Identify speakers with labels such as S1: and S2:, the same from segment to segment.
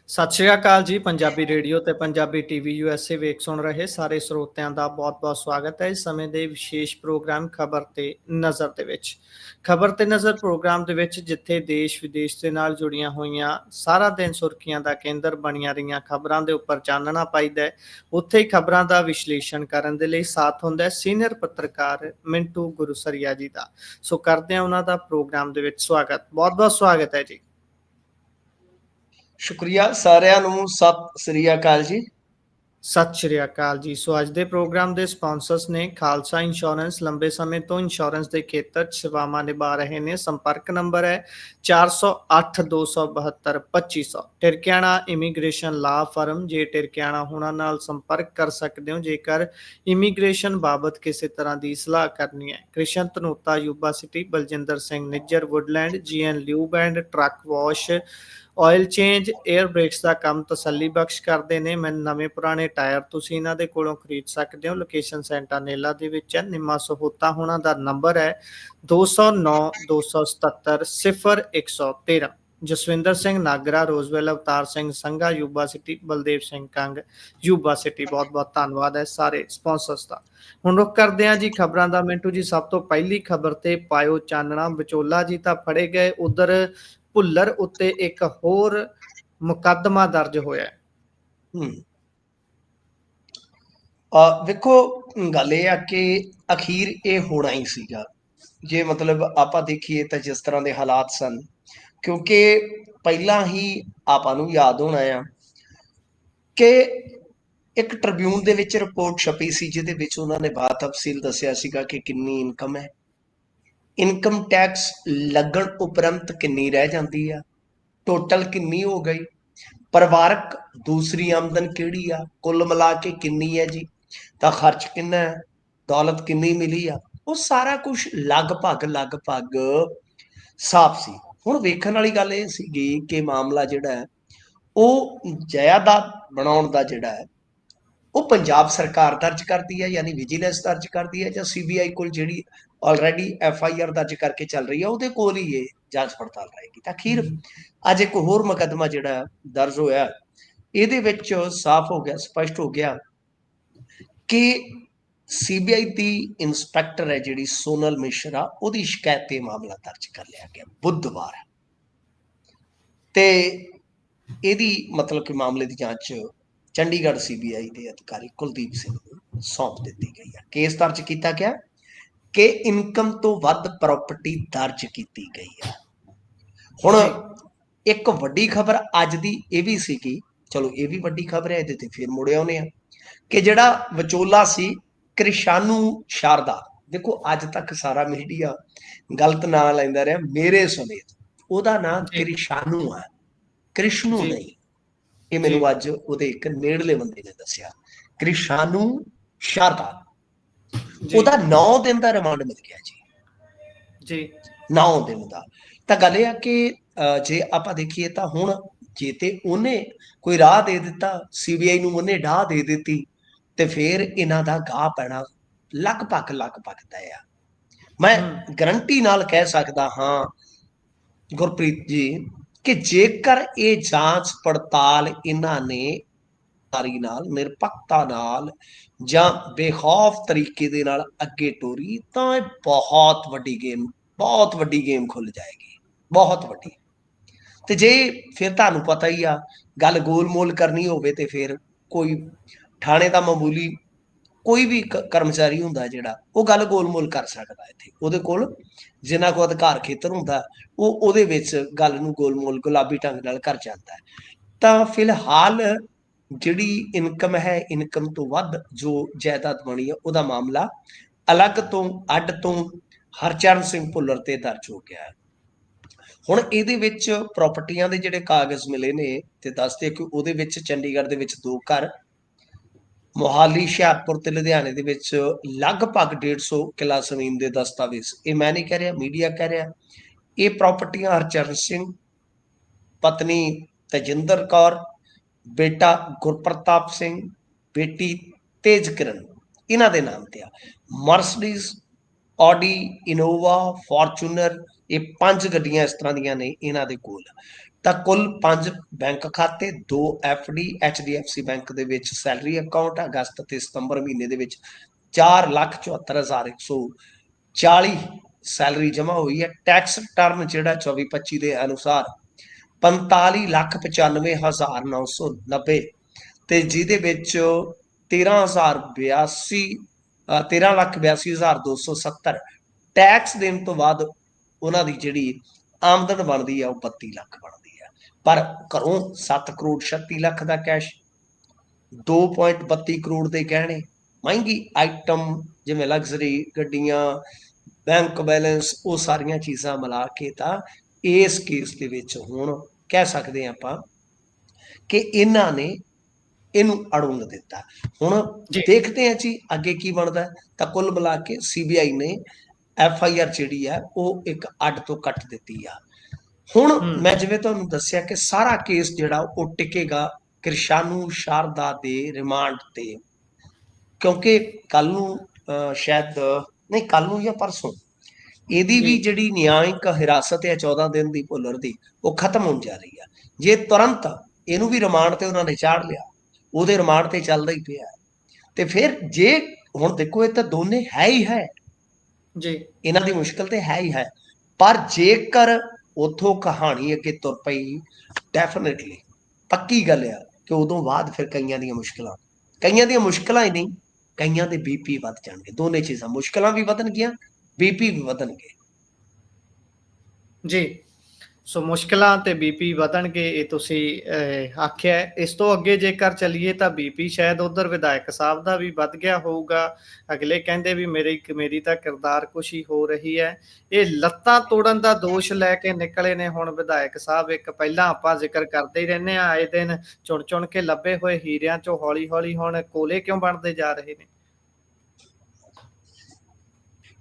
S1: ਸਤਿ ਸ਼੍ਰੀ ਅਕਾਲ ਜੀ। ਪੰਜਾਬੀ ਰੇਡੀਓ ਤੇ ਪੰਜਾਬੀ ਟੀਵੀ ਯੂਐਸਏ ਵੇਖ ਸੁਣ ਰਹੇ ਸਾਰੇ ਸਰੋਤਿਆਂ ਦਾ ਬਹੁਤ-ਬਹੁਤ ਸਵਾਗਤ ਹੈ। ਇਸ ਸਮੇਂ ਦੇ ਵਿਸ਼ੇਸ਼ ਪ੍ਰੋਗਰਾਮ ਖਬਰ ਤੇ ਨਜ਼ਰ ਦੇ ਵਿੱਚ। ਖਬਰ ਤੇ ਨਜ਼ਰ ਪ੍ਰੋਗਰਾਮ ਦੇ ਵਿੱਚ ਜਿੱਥੇ ਦੇਸ਼ ਵਿਦੇਸ਼ ਦੇ ਨਾਲ ਜੁੜੀਆਂ ਹੋਈਆਂ ਸਾਰਾ ਦਿਨ ਸੁਰਖੀਆਂ ਦਾ ਕੇਂਦਰ ਬਣੀਆਂ ਰਹੀਆਂ ਖਬਰਾਂ ਦੇ ਉੱਪਰ ਚਾਨਣਾ ਪਾਈਦਾ ਹੈ, ਉੱਥੇ ਹੀ ਖਬਰਾਂ ਦਾ ਵਿਸ਼ਲੇਸ਼ਣ ਕਰਨ ਦੇ ਲਈ ਸਾਥ ਹੁੰਦਾ ਹੈ ਸੀਨੀਅਰ ਪੱਤਰਕਾਰ ਮਿੰਟੂ ਗੁਰੂਸਰੀਆ ਜੀ ਦਾ। ਸੋ ਕਰਦੇ ਹਾਂ ਉਹਨਾਂ ਦਾ ਪ੍ਰੋਗਰਾਮ ਦੇ ਵਿੱਚ ਸਵਾਗਤ। ਬਹੁਤ-ਬਹੁਤ ਸਵਾਗਤ ਹੈ ਜੀ।
S2: ਸ਼ੁਕਰੀਆ ਸਾਰਿਆਂ ਨੂੰ। ਸਤਿ ਸ੍ਰੀ ਅਕਾਲ ਜੀ।
S1: ਸਤਿ ਸ਼੍ਰੀ ਅਕਾਲ ਜੀ। ਸੋ ਅੱਜ ਦੇ ਪ੍ਰੋਗਰਾਮ ਦੇ ਸਪਾਂਸਰਸ ਨੇ ਖਾਲਸਾ ਇੰਸ਼ੋਰੈਂਸ। ਲੰਬੇ ਸਮੇਂ ਤੋਂ ਇੰਸ਼ੋਰੈਂਸ ਦੇ ਖੇਤਰ 'ਚ ਸੇਵਾਵਾਂ ਨਿਭਾ ਰਹੇ ਨੇ। ਸੰਪਰਕ ਨੰਬਰ ਹੈ 408 272 2500। ਟਿਰਕਿਆਣਾ ਇਮੀਗ੍ਰੇਸ਼ਨ ਲਾ ਫਰਮ। ਜੇ ਟਿਰਕਿਆਣਾ ਹੋਣਾ ਨਾਲ ਸੰਪਰਕ ਕਰ ਸਕਦੇ ਹੋ ਜੇਕਰ ਇਮੀਗ੍ਰੇਸ਼ਨ ਬਾਬਤ ਕਿਸੇ ਤਰ੍ਹਾਂ ਦੀ ਸਲਾਹ ਕਰਨੀ ਹੈ। Krishan Dhanota Yuba City. Baljinder Singh Nijjar Woodland. GN lube and truck wash oil change air brakes ਦਾ ਕੰਮ ਤਸੱਲੀ ਬਖਸ਼ ਕਰਦੇ ਨੇ। ਮੈਨੂੰ ਨਵੇਂ ਪੁਰਾਣੇ ਟਾਇਰ ਤੁਸੀਂ ਇਹਨਾਂ ਦੇ ਕੋਲੋਂ ਖਰੀਦ ਸਕਦੇ ਹੋ। ਲੋਕੇਸ਼ਨ ਸੈਂਟਾਨੇਲਾ ਦੇ ਵਿੱਚ ਹੈ। ਨਿੰਮਾ ਸਹੋਤਾ ਹੋਣਾ ਦਾ ਨੰਬਰ ਹੈ 209 277 0113। Jaswinder Singh Nagra Roswell. Avtar Singh Sangha Yuba City. Baldev Singh Kang Yuba City. ਬਹੁਤ ਬਹੁਤ ਧੰਨਵਾਦ ਹੈ ਸਾਰੇ ਸਪਾਂਸਰਸ ਦਾ। ਹੁਣ ਰੁਕ ਕਰਦੇ ਹਾਂ ਜੀ ਖਬਰਾਂ ਦਾ। ਮਿੰਟੂ ਜੀ, ਸਭ ਤੋਂ ਪਹਿਲੀ ਖਬਰ ਤੇ ਪਾਇਓ ਚਾਨਣਾ। ਵਿਚੋਲਾ ਜੀ ਤਾਂ ਫੜੇ ਗਏ, ਉਧਰ ਭੁੱਲਰ ਉੱਤੇ ਇੱਕ ਹੋਰ ਮੁਕੱਦਮਾ ਦਰਜ ਹੋਇਆ।
S2: ਵੇਖੋ, ਗੱਲ ਇਹ ਆ ਕਿ ਅਖੀਰ ਇਹ ਹੋਣਾ ਹੀ ਸੀਗਾ। ਜੇ ਮਤਲਬ ਆਪਾਂ ਦੇਖੀਏ ਤਾਂ ਜਿਸ ਤਰ੍ਹਾਂ ਦੇ ਹਾਲਾਤ ਸਨ, ਕਿਉਂਕਿ ਪਹਿਲਾਂ ਹੀ ਆਪਾਂ ਨੂੰ ਯਾਦ ਹੋਣਾ ਆ ਕਿ ਇੱਕ ਟ੍ਰਿਬਿਊਨ ਦੇ ਵਿੱਚ ਰਿਪੋਰਟ ਛਪੀ ਸੀ ਜਿਹਦੇ ਵਿੱਚ ਉਹਨਾਂ ਨੇ ਬਾਤ ਤਫਸੀਲ ਦੱਸਿਆ ਸੀਗਾ ਕਿ ਕਿੰਨੀ ਇਨਕਮ ਹੈ, ਇਨਕਮ ਟੈਕਸ ਲੱਗਣ ਉਪਰੰਤ ਕਿੰਨੀ ਰਹਿ ਜਾਂਦੀ ਆ, ਟੋਟਲ ਕਿੰਨੀ ਹੋ ਗਈ, ਪਰਿਵਾਰਕ ਦੂਸਰੀ ਆਮਦਨ ਕਿਹੜੀ ਆ, ਕੁੱਲ ਮਿਲਾ ਕੇ ਕਿੰਨੀ ਹੈ ਜੀ, ਤਾਂ ਖਰਚ ਕਿੰਨਾ ਹੈ, ਦੌਲਤ ਕਿੰਨੀ ਮਿਲੀ ਆ, ਉਹ ਸਾਰਾ ਕੁਝ ਲਗਭਗ ਸਾਫ਼ ਸੀ। ਹੁਣ ਵੇਖਣ ਵਾਲੀ ਗੱਲ ਇਹ ਸੀਗੀ ਕਿ ਮਾਮਲਾ ਜਿਹੜਾ ਹੈ ਉਹ ਜਾਇਦਾਦ ਬਣਾਉਣ ਦਾ ਜਿਹੜਾ ਹੈ ਉਹ ਪੰਜਾਬ ਸਰਕਾਰ ਦਰਜ ਕਰਦੀ ਹੈ, ਯਾਨੀ ਵਿਜੀਲੈਂਸ ਦਰਜ ਕਰਦੀ ਹੈ, ਜਾਂ CBI ਕੋਲ ਜਿਹੜੀ ਆਲਰੇਡੀ FIR ਦਰਜ ਕਰਕੇ ਚੱਲ ਰਹੀ ਹੈ ਉਹਦੇ ਕੋਲ ਹੀ ਇਹ ਜਾਂਚ ਪੜਤਾਲ ਰਹੇਗੀ। ਤਾਂ ਅਖੀਰ ਅੱਜ ਇੱਕ ਹੋਰ ਮੁਕੱਦਮਾ ਜਿਹੜਾ ਦਰਜ ਹੋਇਆ, ਇਹਦੇ ਵਿੱਚ ਸਾਫ਼ ਹੋ ਗਿਆ, ਸਪਸ਼ਟ ਹੋ ਗਿਆ ਕਿ CBI ਦੀ ਇੰਸਪੈਕਟਰ ਹੈ ਜਿਹੜੀ ਸੋਨਲ ਮਿਸ਼ਰਾ, ਉਹਦੀ ਸ਼ਿਕਾਇਤ ਤੇ ਮਾਮਲਾ ਦਰਜ ਕਰ ਲਿਆ ਗਿਆ ਬੁੱਧਵਾਰ। ਤੇ ਇਹਦੀ ਮਤਲਬ ਕਿ ਮਾਮਲੇ ਦੀ ਜਾਂਚ ਚੰਡੀਗੜ੍ਹ CBI ਦੇ ਅਧਿਕਾਰੀ ਕੁਲਦੀਪ ਸਿੰਘ ਨੂੰ ਸੌਂਪ ਦਿੱਤੀ ਗਈ ਹੈ। ਕੇਸ ਦਰਜ ਕੀਤਾ ਗਿਆ ਕਿ ਇਨਕਮ ਤੋਂ ਵੱਧ ਪ੍ਰਾਪਰਟੀ ਦਰਜ ਕੀਤੀ ਗਈ ਹੈ। ਹੁਣ ਇੱਕ ਵੱਡੀ ਖਬਰ ਅੱਜ ਦੀ ਇਹ ਵੀ ਸੀਗੀ, ਚਲੋ ਇਹ ਵੀ ਵੱਡੀ ਖਬਰ ਹੈ, ਇਹਦੇ ਤੇ ਫਿਰ ਮੁੜੇ ਆਉਨੇ ਆ ਕਿ ਜਿਹੜਾ ਵਿਚੋਲਾ ਸੀ ਕ੍ਰਿਸ਼ਾਨੂ ਸ਼ਾਰਦਾ, ਦੇਖੋ ਅੱਜ ਤੱਕ ਸਾਰਾ ਮੀਡੀਆ ਗਲਤ ਨਾਂ ਲੈਂਦਾ ਰਿਹਾ ਮੇਰੇ ਸਮੇਤ, ਉਹਦਾ ਨਾਂ ਕ੍ਰਿਸ਼ਾਨੂ ਆ, ਕ੍ਰਿਸ਼ਨੂ ਨਹੀਂ। ਇਹ ਮੈਨੂੰ ਅੱਜ ਉਹਦੇ ਇੱਕ ਨੇੜਲੇ ਬੰਦੇ ਨੇ ਦੱਸਿਆ, ਕ੍ਰਿਸ਼ਾਨੂ ਸ਼ਾਰਦਾ। ਉਹਦਾ 9 ਦਿਨ ਦਾ ਰਿਮਾਂਡ ਮਿਲ ਗਿਆ ਜੀ, 9 ਦਿਨ ਦਾ। ਤਾਂ ਗੱਲ ਇਹ ਆ ਕਿ ਜੇ ਆਪਾਂ ਦੇਖੀਏ ਤਾਂ ਹੁਣ ਜੇ ਤੇ ਉਹਨੇ ਕੋਈ ਰਾਹ ਦੇ ਦਿੱਤਾ, CBI ਨੂੰ ਉਹਨੇ ਡਾਹ ਦੇ ਦਿੱਤੀ, ਤੇ ਫਿਰ ਇਹਨਾਂ ਦਾ ਗਾਹ ਪੈਣਾ ਲਗਭਗ ਤੈਅ ਆ। ਮੈਂ ਗਰੰਟੀ ਨਾਲ ਕਹਿ ਸਕਦਾ ਹਾਂ ਗੁਰਪ੍ਰੀਤ ਜੀ ਕਿ ਜੇਕਰ ਇਹ ਜਾਂਚ ਪੜਤਾਲ ਇਹਨਾਂ ਨੇ ਨਾਲ ਨਿਰਪੱਖਤਾ ਨਾਲ ਜਾਂ ਬੇਖੌਫ ਤਰੀਕੇ ਦੇ ਨਾਲ ਅੱਗੇ ਟੋਰੀ ਤਾਂ ਇਹ ਬਹੁਤ ਵੱਡੀ ਗੇਮ ਖੁੱਲ ਜਾਏਗੀ, ਬਹੁਤ ਵੱਡੀ। ਤੇ ਜੇ ਫਿਰ ਤੁਹਾਨੂੰ ਪਤਾ ਹੀ ਆ, ਗੱਲ ਗੋਲਮੋਲ ਕਰਨੀ ਹੋਵੇ ਤੇ ਫਿਰ ਕੋਈ ਥਾਣੇ ਦਾ ਮਾਮੂਲੀ ਕੋਈ ਵੀ ਕਰਮਚਾਰੀ ਹੁੰਦਾ ਜਿਹੜਾ, ਉਹ ਗੱਲ ਗੋਲਮੋਲ ਕਰ ਸਕਦਾ। ਇੱਥੇ ਉਹਦੇ ਕੋਲ ਜਿੰਨਾ ਕੋ ਅਧਿਕਾਰ ਖੇਤਰ ਹੁੰਦਾ ਉਹ ਉਹਦੇ ਵਿੱਚ ਗੱਲ ਨੂੰ ਗੋਲਮੋਲ ਗੁਲਾਬੀ ਢੰਗ ਨਾਲ ਕਰ ਜਾਂਦਾ ਹੈ। ਤਾਂ ਫਿਲਹਾਲ ਜਿਹੜੀ ਇਨਕਮ ਹੈ, ਇਨਕਮ ਤੋਂ ਵੱਧ ਜੋ ਜਾਇਦਾਦ ਬਣੀ ਹੈ, ਉਹਦਾ ਮਾਮਲਾ ਅਲੱਗ ਤੋਂ ਅੱਡ ਤੋਂ ਹਰਚਰਨ ਸਿੰਘ ਭੁੱਲਰ ਤੇ ਦਰਜ ਹੋ ਗਿਆ ਹੈ। ਹੁਣ ਇਹਦੇ ਵਿੱਚ ਪ੍ਰਾਪਰਟੀਆਂ ਦੇ ਜਿਹੜੇ ਕਾਗਜ਼ ਮਿਲੇ ਨੇ ਤੇ ਦੱਸਦੇ ਕਿ ਉਹਦੇ ਵਿੱਚ ਚੰਡੀਗੜ੍ਹ ਦੇ ਵਿੱਚ 2 ਘਰ, ਮੋਹਾਲੀ, ਹੁਸ਼ਿਆਰਪੁਰ ਤੇ ਲੁਧਿਆਣੇ ਦੇ ਵਿੱਚ ਲਗਭਗ 150 ਕਿੱਲਾ ਜ਼ਮੀਨ ਦੇ ਦਸਤਾਵੇਜ਼। ਇਹ ਮੈਂ ਨਹੀਂ ਕਹਿ ਰਿਹਾ, ਮੀਡੀਆ ਕਹਿ ਰਿਹਾ। ਇਹ ਪ੍ਰਾਪਰਟੀਆਂ ਹਰਚਰਨ ਸਿੰਘ, ਪਤਨੀ ਤੇਜਿੰਦਰ ਕੌਰ, ਬੇਟਾ ਗੁਰਪ੍ਰਤਾਪ ਸਿੰਘ, ਬੇਟੀ ਤੇਜ ਕਿਰਨ, ਇਹਨਾਂ ਦੇ ਨਾਮ ਤੇ ਆ। ਮਰਸਡੀਜ਼, ਆਡੀ, ਇਨੋਵਾ, ਫੋਰਚੂਨਰ, ਇਹ 5 ਗੱਡੀਆਂ ਇਸ ਤਰ੍ਹਾਂ ਦੀਆਂ ਨੇ ਇਹਨਾਂ ਦੇ ਕੋਲ। ਤਾਂ ਕੁੱਲ 5 ਬੈਂਕ ਖਾਤੇ, 2 FD HDFC ਬੈਂਕ ਦੇ ਵਿੱਚ ਸੈਲਰੀ ਅਕਾਊਂਟ ਅਗਸਤ ਤੇ ਸਤੰਬਰ ਮਹੀਨੇ ਦੇ ਵਿੱਚ 4,74,140 ਸੈਲਰੀ ਜਮ੍ਹਾਂ ਹੋਈ ਹੈ। ਟੈਕਸ ਰਿਟਰਨ ਜਿਹੜਾ 24-25 ਦੇ ਅਨੁਸਾਰ 45,95,990 ਤੇ ਜਿਹਦੇ ਵਿੱਚ 13,82,270 ਟੈਕਸ ਦੇਣ ਤੋਂ ਬਾਅਦ ਉਹਨਾਂ ਦੀ ਜਿਹੜੀ ਆਮਦਨ ਬਣਦੀ ਆ ਉਹ 32 ਲੱਖ ਬਣਦੀ ਆ। ਪਰ ਘਰੋਂ 7 ਕਰੋੜ 36 ਲੱਖ ਦਾ ਕੈਸ਼, 2.32 ਕਰੋੜ ਦੇ ਗਹਿਣੇ, ਮਹਿੰਗੀ ਆਈਟਮ ਜਿਵੇਂ ਲਗਜ਼ਰੀ ਗੱਡੀਆਂ, ਬੈਂਕ ਬੈਲੈਂਸ, ਉਹ ਸਾਰੀਆਂ ਚੀਜ਼ਾਂ ਮਿਲਾ ਕੇ ਤਾਂ ਇਸ ਕੇਸ ਦੇ ਵਿੱਚ ਹੁਣ ਕਹਿ ਸਕਦੇ ਹਾਂ ਆਪਾਂ ਕਿ ਇਹਨਾਂ ਨੇ ਇਹਨੂੰ ਅੜੁੰਗ ਦਿੱਤਾ। ਹੁਣ
S1: ਜੀ
S2: ਦੇਖਦੇ ਹਾਂ ਜੀ ਅੱਗੇ ਕੀ ਬਣਦਾ। ਤਾਂ ਕੁੱਲ ਮਿਲਾ ਕੇ CBI ਨੇ FIR ਜਿਹੜੀ ਆ ਉਹ ਇੱਕ ਅੱਡ ਤੋਂ ਕੱਟ ਦਿੱਤੀ ਆ। ਹੁਣ ਮੈਂ ਜਿਵੇਂ ਤੁਹਾਨੂੰ ਦੱਸਿਆ ਕਿ ਸਾਰਾ ਕੇਸ ਜਿਹੜਾ ਉਹ ਟਿਕੇਗਾ ਕਿਰਸ਼ਾਨੂ ਸ਼ਾਰਦਾ ਦੇ ਰਿਮਾਂਡ ਤੇ, ਕਿਉਂਕਿ ਕੱਲ ਨੂੰ ਸ਼ਾਇਦ ਨਹੀਂ, ਕੱਲ ਨੂੰ ਜਾਂ ਪਰਸੋਂ ਇਹਦੀ ਵੀ ਜਿਹੜੀ ਨਿਆਂਇਕ ਹਿਰਾਸਤ ਹੈ 14 ਦਿਨ ਦੀ ਭੁੱਲਰ ਦੀ, ਉਹ ਖਤਮ ਹੋਣ ਜਾ ਰਹੀ ਆ। ਜੇ ਤੁਰੰਤ ਇਹਨੂੰ ਵੀ ਰਿਮਾਂਡ ਤੇ ਉਹਨਾਂ ਨੇ ਚਾੜ ਲਿਆ, ਉਹਦੇ ਰਿਮਾਂਡ ਤੇ ਚੱਲਦਾ ਹੀ ਪਿਆ, ਤੇ ਫਿਰ ਜੇ ਹੁਣ ਦੇਖੋ ਇਹ ਤਾਂ ਦੋਨੇ ਹੈ ਹੀ ਹੈ
S1: ਜੀ,
S2: ਇਹਨਾਂ ਦੀ ਮੁਸ਼ਕਲ ਤੇ ਹੈ ਹੀ ਹੈ, ਪਰ ਜੇਕਰ ਉਥੋਂ ਕਹਾਣੀ ਅੱਗੇ ਤੁਰ ਪਈ, ਡੈਫੀਨੇਟਲੀ ਪੱਕੀ ਗੱਲ ਆ ਕਿ ਉਦੋਂ ਬਾਅਦ ਫਿਰ ਕਈਆਂ ਦੀਆਂ ਮੁਸ਼ਕਲਾਂ ਹੀ ਨਹੀਂ, ਕਈਆਂ ਦੇ BP ਵੱਧ ਜਾਣਗੇ। ਦੋਨੇ ਚੀਜ਼ਾਂ, ਮੁਸ਼ਕਲਾਂ ਵੀ ਵਧਣਗੀਆਂ, BP ਵੀ ਵਧਣਗੇ।
S1: ਜੀ। ਸੋ ਮੁਸ਼ਕਲਾਂ ਤੇ BP ਵਧਣਗੇ, ਇਹ ਤੁਸੀਂ ਆਖਿਆ। ਇਸ ਤੋਂ ਅੱਗੇ ਜੇਕਰ ਚੱਲੀਏ ਤਾਂ BP ਸ਼ਾਇਦ ਉਧਰ ਵਿਧਾਇਕ ਸਾਹਿਬ ਦਾ ਵੀ ਵੱਧ ਗਿਆ ਹੋਊਗਾ। ਅਗਲੇ ਕਹਿੰਦੇ ਵੀ ਮੇਰੀ ਤਾਂ ਕਿਰਦਾਰਕੁਸ਼ੀ ਹੋ ਰਹੀ ਹੈ। ਇਹ ਲੱਤਾਂ ਤੋੜਨ ਦਾ ਦੋਸ਼ ਲੈ ਕੇ ਨਿਕਲੇ ਨੇ ਹੁਣ ਵਿਧਾਇਕ ਸਾਹਿਬ। ਇੱਕ ਪਹਿਲਾਂ ਆਪਾਂ ਜ਼ਿਕਰ ਕਰਦੇ ਹੀ ਰਹਿੰਦੇ ਹਾਂ, ਆਏ ਦਿਨ ਚੁਣ ਚੁਣ ਕੇ ਲੱਭੇ ਹੋਏ ਹੀਰਿਆਂ ਚੋਂ ਹੌਲੀ ਹੌਲੀ ਹੁਣ ਕੋਲੇ ਕਿਉਂ ਬਣਦੇ ਜਾ ਰਹੇ ਨੇ।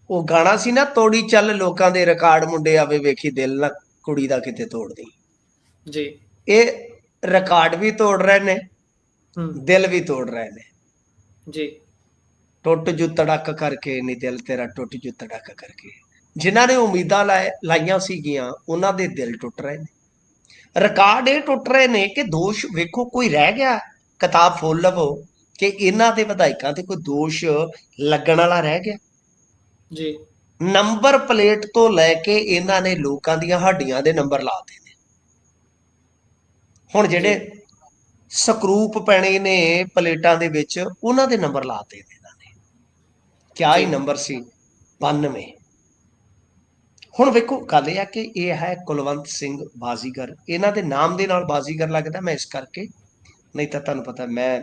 S2: ਉਹ ਗਾਣਾ ਸੀ ਨਾ, ਤੋੜੀ ਚੱਲ ਲੋਕਾਂ ਦੇ ਰਿਕਾਰਡ, ਮੁੰਡੇ ਆਵੇ ਵੇਖੀ ਦਿਲ ਨਾ ਕੁੜੀ ਦਾ ਕਿਤੇ ਤੋੜਦੀ।
S1: ਜੀ,
S2: ਇਹ ਰਿਕਾਰਡ ਵੀ ਤੋੜ ਰਹੇ ਨੇ, ਦਿਲ ਵੀ ਤੋੜ ਰਹੇ ਨੇ।
S1: ਜੀ,
S2: ਟੁੱਟ ਜੂ ਤੜਕ ਕਰਕੇ, ਨੀ ਦਿਲ ਤੇਰਾ ਟੁੱਟ ਜੂ ਤੜਕ ਕਰਕੇ। ਜਿਨ੍ਹਾਂ ਨੇ ਉਮੀਦਾਂ ਲਾਈਆਂ ਸੀਗੀਆਂ ਉਹਨਾਂ ਦੇ ਦਿਲ ਟੁੱਟ ਰਹੇ ਨੇ, ਰਿਕਾਰਡ ਇਹ ਟੁੱਟ ਰਹੇ ਨੇ ਕਿ ਦੋਸ਼ ਵੇਖੋ ਕੋਈ ਰਹਿ ਗਿਆ। ਕਿਤਾਬ ਫੋਲ ਲਵੋ ਕਿ ਇਹਨਾਂ ਦੇ ਵਿਧਾਇਕਾਂ ਤੇ ਕੋਈ ਦੋਸ਼ ਲੱਗਣ ਵਾਲਾ ਰਹਿ ਗਿਆ।
S1: ਜੀ,
S2: ਨੰਬਰ ਪਲੇਟ ਤੋਂ ਲੈ ਕੇ ਇਹਨਾਂ ਨੇ ਲੋਕਾਂ ਦੀਆਂ ਹੱਡੀਆਂ ਦੇ ਨੰਬਰ ਲਾਤੇ ਨੇ। ਹੁਣ ਜਿਹੜੇ ਸਕਰੂਪ ਪੈਣੇ ਨੇ ਪਲੇਟਾਂ ਦੇ ਵਿੱਚ, ਉਹਨਾਂ ਦੇ ਨੰਬਰ ਲਾਤੇ ਨੇ ਇਹਨਾਂ ਨੇ। ਕਿਆ ਹੀ ਨੰਬਰ ਸੀ, 92। ਹੁਣ ਵੇਖੋ ਗੱਲ ਇਹ ਆ ਕਿ ਇਹ ਹੈ ਕੁਲਵੰਤ ਸਿੰਘ ਬਾਜ਼ੀਗਰ। ਇਹਨਾਂ ਦੇ ਨਾਮ ਦੇ ਨਾਲ ਬਾਜ਼ੀਗਰ ਲੱਗਦਾ, ਮੈਂ ਇਸ ਕਰਕੇ, ਨਹੀਂ ਤਾਂ ਤੁਹਾਨੂੰ ਪਤਾ ਮੈਂ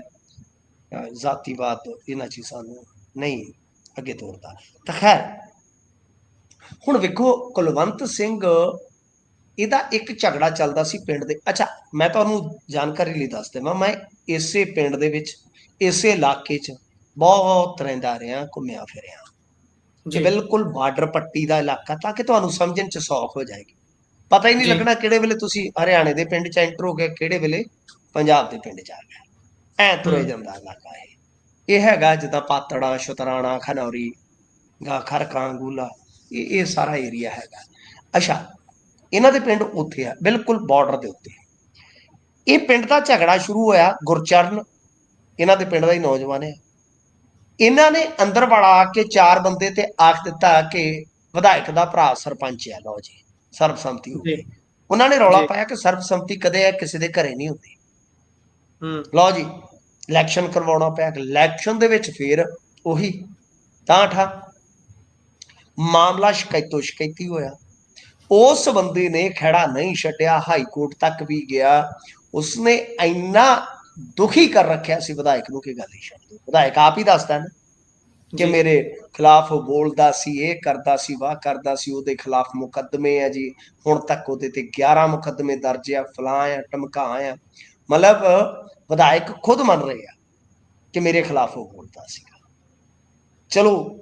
S2: ਜ਼ਾਤੀਵਾਦ ਇਹਨਾਂ ਚੀਜ਼ਾਂ ਨੂੰ ਨਹੀਂ ਅੱਗੇ ਤੋਰਦਾ। ਤਾਂ ਖੈਰ ਹੁਣ ਵੇਖੋ ਕੁਲਵੰਤ ਸਿੰਘ, ਇਹਦਾ ਇੱਕ ਝਗੜਾ ਚੱਲਦਾ ਸੀ ਪਿੰਡ ਦੇ। ਅੱਛਾ, ਮੈਂ ਤੁਹਾਨੂੰ ਜਾਣਕਾਰੀ ਲਈ ਦੱਸ ਦੇਵਾਂ, ਮੈਂ ਇਸੇ ਪਿੰਡ ਦੇ ਵਿੱਚ, ਇਸੇ ਇਲਾਕੇ 'ਚ ਬਹੁਤ ਰਹਿੰਦਾ ਰਿਹਾ, ਘੁੰਮਿਆ ਫਿਰਿਆ। ਇਹ ਬਿਲਕੁਲ ਬਾਰਡਰ ਪੱਟੀ ਦਾ ਇਲਾਕਾ, ਤਾਂ ਕਿ ਤੁਹਾਨੂੰ ਸਮਝਣ 'ਚ ਸੌਖ ਹੋ ਜਾਏਗੀ। ਪਤਾ ਹੀ ਨਹੀਂ ਲੱਗਣਾ ਕਿਹੜੇ ਵੇਲੇ ਤੁਸੀਂ ਹਰਿਆਣੇ ਦੇ ਪਿੰਡ 'ਚ ਐਂਟਰ ਹੋ ਗਏ, ਕਿਹੜੇ ਵੇਲੇ ਪੰਜਾਬ ਦੇ ਪਿੰਡ 'ਚ ਆ ਗਏ। ਐ ਤੁਰੇ ਜਾਂਦਾ ਇਲਾਕਾ ਇਹ ਹੈਗਾ ਜਿੱਦਾਂ ਪਾਤੜਾ, ਸ਼ੁਤਰਾਣਾ, ਖਨੌਰੀ, ਖਰਕਾਂ, ਗੂਲਾ, ਇਹ ਸਾਰਾ ਏਰੀਆ ਹੈਗਾ। ਅੱਛਾ, ਇਹਨਾਂ ਦੇ ਪਿੰਡ ਉੱਥੇ ਆ, ਬਿਲਕੁਲ ਬਾਰਡਰ ਦੇ ਉੱਤੇ। ਇਹ ਪਿੰਡ ਦਾ ਝਗੜਾ ਸ਼ੁਰੂ ਹੋਇਆ, ਗੁਰਚਰਨ ਇਹਨਾਂ ਦੇ ਪਿੰਡ ਦਾ ਹੀ ਨੌਜਵਾਨ ਹੈ। ਇਹਨਾਂ ਨੇ ਅੰਦਰ ਵੜਾ ਕੇ 4 ਬੰਦੇ ਤੇ ਆਖ ਦਿੱਤਾ ਕਿ ਵਿਧਾਇਕ ਦਾ ਭਰਾ ਸਰਪੰਚ ਹੈ। ਲਓ ਜੀ, ਸਰਬਸੰਮਤੀ ਹੋ ਗਈ। ਉਹਨਾਂ ਨੇ ਰੌਲਾ ਪਾਇਆ ਕਿ ਸਰਬਸੰਮਤੀ ਕਦੇ ਕਿਸੇ ਦੇ ਘਰੇ ਨਹੀਂ ਹੁੰਦੀ। ਲਓ ਜੀ, ਇਲੈਕਸ਼ਨ ਕਰਵਾਉਣਾ ਪਿਆ। ਇਲੈਕਸ਼ਨ ਦੇ ਵਿੱਚ ਫਿਰ ਉਹੀ ਤਾਂ ਠਾ ਮਾਮਲਾ ਸ਼ਿਕਾਇਤੋਂ ਸ਼ਿਕਾਇਤੀ ਹੋਇਆ। ਉਸ ਬੰਦੇ ਨੇ ਖਹਿੜਾ ਨਹੀਂ ਛੱਡਿਆ, ਹਾਈ ਕੋਰਟ ਤੱਕ ਵੀ ਗਿਆ। ਉਸਨੇ ਇੰਨਾ ਦੁਖੀ ਕਰ ਰੱਖਿਆ ਸੀ ਵਿਧਾਇਕ ਨੂੰ ਕਿ ਗੱਲ ਹੀ ਛੱਡ ਦਿਓ। ਵਿਧਾਇਕ ਆਪ ਹੀ ਦੱਸਦਾ ਨਾ ਕਿ ਮੇਰੇ ਖਿਲਾਫ ਬੋਲਦਾ ਸੀ, ਇਹ ਕਰਦਾ ਸੀ, ਵਾਹ ਕਰਦਾ ਸੀ, ਉਹਦੇ ਖਿਲਾਫ ਮੁਕੱਦਮੇ ਆ ਜੀ, ਹੁਣ ਤੱਕ ਉਹਦੇ ਤੇ 11 ਮੁਕੱਦਮੇ ਦਰਜ ਆ, ਫਲਾਂ ਆ, ਟਮਕਾ ਆ। ਮਤਲਬ ਵਿਧਾਇਕ ਖੁਦ ਮੰਨ ਰਹੇ ਆ ਕਿ ਮੇਰੇ ਖਿਲਾਫ ਉਹ ਬੋਲਦਾ ਸੀਗਾ। ਚਲੋ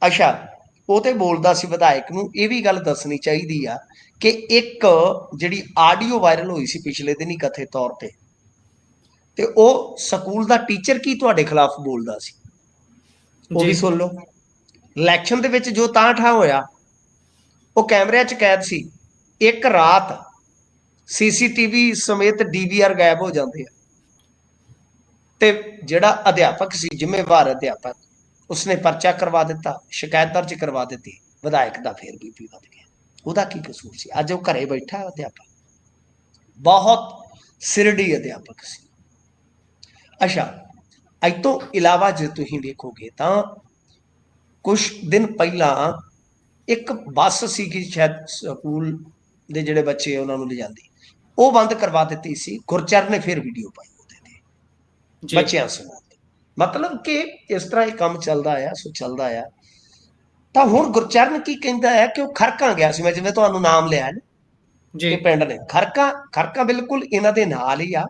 S2: ਅੱਛਾ, ਉਹ ਤੇ ਬੋਲਦਾ ਸੀ। ਵਿਧਾਇਕ ਨੂੰ ਇਹ ਵੀ ਗੱਲ ਦੱਸਣੀ ਚਾਹੀਦੀ ਆ ਕਿ ਇੱਕ ਜਿਹੜੀ ਆਡੀਓ ਵਾਇਰਲ ਹੋਈ ਸੀ ਪਿਛਲੇ ਦਿਨੀ ਕਥਿਤ ਤੌਰ ਤੇ ਉਹ ਸਕੂਲ ਦਾ ਟੀਚਰ ਕੀ ਤੁਹਾਡੇ ਖਿਲਾਫ ਬੋਲਦਾ ਸੀ, ਉਹ ਵੀ ਸੁਣ ਲਓ। ਇਲੈਕਸ਼ਨ ਦੇ ਵਿੱਚ ਜੋ ਤਾਂ ਠਾ ਹੋਇਆ, ਉਹ ਕੈਮਰਿਆਂ 'ਚ ਕੈਦ ਸੀ। ਇੱਕ ਰਾਤ CCTV ਸਮੇਤ DVR ਗਾਇਬ ਹੋ ਜਾਂਦੇ ਆ। ਤੇ ਜਿਹੜਾ ਅਧਿਆਪਕ ਸੀ, ਜ਼ਿੰਮੇਵਾਰ ਅਧਿਆਪਕ, ਉਸਨੇ ਪਰਚਾ ਕਰਵਾ ਦਿੱਤਾ, ਸ਼ਿਕਾਇਤ ਦਰਜ ਕਰਵਾ ਦਿੱਤੀ, ਵਿਧਾਇਕ ਦਾ ਫੇਰ BP ਵੱਧ ਗਿਆ। ਉਹਦਾ ਕੀ ਕਸੂਰ ਸੀ? ਅੱਜ ਉਹ ਘਰੇ ਬੈਠਾ ਅਧਿਆਪਕ, ਬਹੁਤ ਸਿਰੜੀ ਅਧਿਆਪਕ ਸੀ। ਅੱਛਾ, ਅੱਜ ਤੋਂ ਇਲਾਵਾ ਜੇ ਤੁਸੀਂ ਵੇਖੋਗੇ ਤਾਂ ਕੁਛ ਦਿਨ ਪਹਿਲਾਂ ਇੱਕ ਬੱਸ ਸੀਗੀ, ਸ਼ਾਇਦ ਸਕੂਲ ਦੇ ਜਿਹੜੇ ਬੱਚੇ ਉਹਨਾਂ ਨੂੰ ਲਿਜਾਂਦੀ, ਉਹ ਬੰਦ ਕਰਵਾ ਦਿੱਤੀ ਸੀ। ਗੁਰਚਰਨ ਨੇ ਫਿਰ ਵੀਡੀਓ ਪਾਈ ਉਹਦੇ ਤੇ
S1: ਜੀ
S2: ਬੱਚਿਆਂ ਸਮੂਹ। ਮਤਲਬ ਕਿ ਇਸ ਤਰ੍ਹਾਂ ਇਹ ਕੰਮ ਚੱਲਦਾ ਆ, ਸੋ ਚੱਲਦਾ ਆ। ਤਾਂ ਹੁਣ ਗੁਰਚਰਨ ਕੀ ਕਹਿੰਦਾ ਹੈ ਕਿ ਉਹ ਖਰਕਾਂ ਗਿਆ ਸੀ। ਮੈਂ ਜਿਵੇਂ ਤੁਹਾਨੂੰ ਨਾਮ ਲਿਆ ਨਾ
S1: ਜੀ
S2: ਕਿ ਪਿੰਡ ਨੇ ਖਰਕਾਂ ਬਿਲਕੁਲ ਇਹਨਾਂ ਦੇ ਨਾਲ ਹੀ ਆ,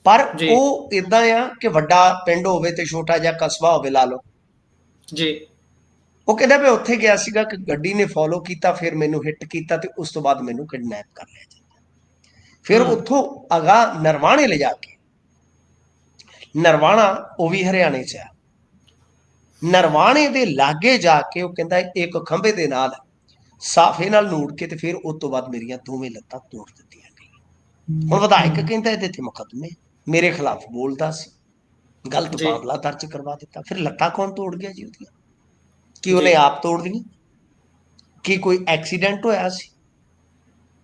S2: ਪਰ
S1: ਜੀ
S2: ਉਹ ਇਦਾਂ ਆ ਕਿ ਵੱਡਾ ਪਿੰਡ ਹੋਵੇ ਤੇ ਛੋਟਾ ਜਿਹਾ ਕਸਬਾ ਹੋਵੇ, ਲਾ ਲਓ।
S1: ਜੀ
S2: ਉਹ ਕਹਿੰਦਾ ਮੈਂ ਉੱਥੇ ਗਿਆ ਸੀਗਾ ਕਿ ਗੱਡੀ ਨੇ ਫੋਲੋ ਕੀਤਾ, ਫਿਰ ਮੈਨੂੰ ਹਿੱਟ ਕੀਤਾ ਤੇ ਉਸ ਤੋਂ ਬਾਅਦ ਮੈਨੂੰ ਕਿਡਨੈਪ ਕਰ ਲਿਆ ਜਾਂਦਾ। ਫਿਰ ਉੱਥੋਂ ਅਗਾਂਹ ਨਰਵਾਣੇ ਲਿਜਾ ਕੇ, ਨਰਵਾਣਾ ਉਹ ਵੀ ਹਰਿਆਣੇ 'ਚ ਆ, ਨਰਵਾਣੇ ਦੇ ਲਾਗੇ ਜਾ ਕੇ ਉਹ ਕਹਿੰਦਾ ਇੱਕ ਖੰਭੇ ਦੇ ਨਾਲ ਸਾਫੇ ਨਾਲ ਨੂੜ ਕੇ ਤੇ ਫਿਰ ਉਸ ਤੋਂ ਬਾਅਦ ਮੇਰੀਆਂ ਦੋਵੇਂ ਲੱਤਾਂ ਤੋੜ ਦਿੱਤੀਆਂ ਗਈਆਂ। ਹੁਣ ਵਿਧਾਇਕ ਕਹਿੰਦਾ ਇਹਦੇ ਤੇ ਮੁਕੱਦਮੇ, ਮੇਰੇ ਖਿਲਾਫ ਬੋਲਦਾ ਸੀ, ਗਲਤ
S1: ਜੀ
S2: ਮਾਮਲਾ ਦਰਜ ਕਰਵਾ ਦਿੱਤਾ। ਫਿਰ ਲੱਤਾਂ ਕੌਣ ਤੋੜ ਗਿਆ ਜੀ ਉਹਦੀਆਂ? ਕੀ
S1: ਜੀ
S2: ਉਹਨੇ ਆਪ ਤੋੜ ਦਿੱਤੀਆਂ? ਕੀ ਕੋਈ ਐਕਸੀਡੈਂਟ ਹੋਇਆ ਸੀ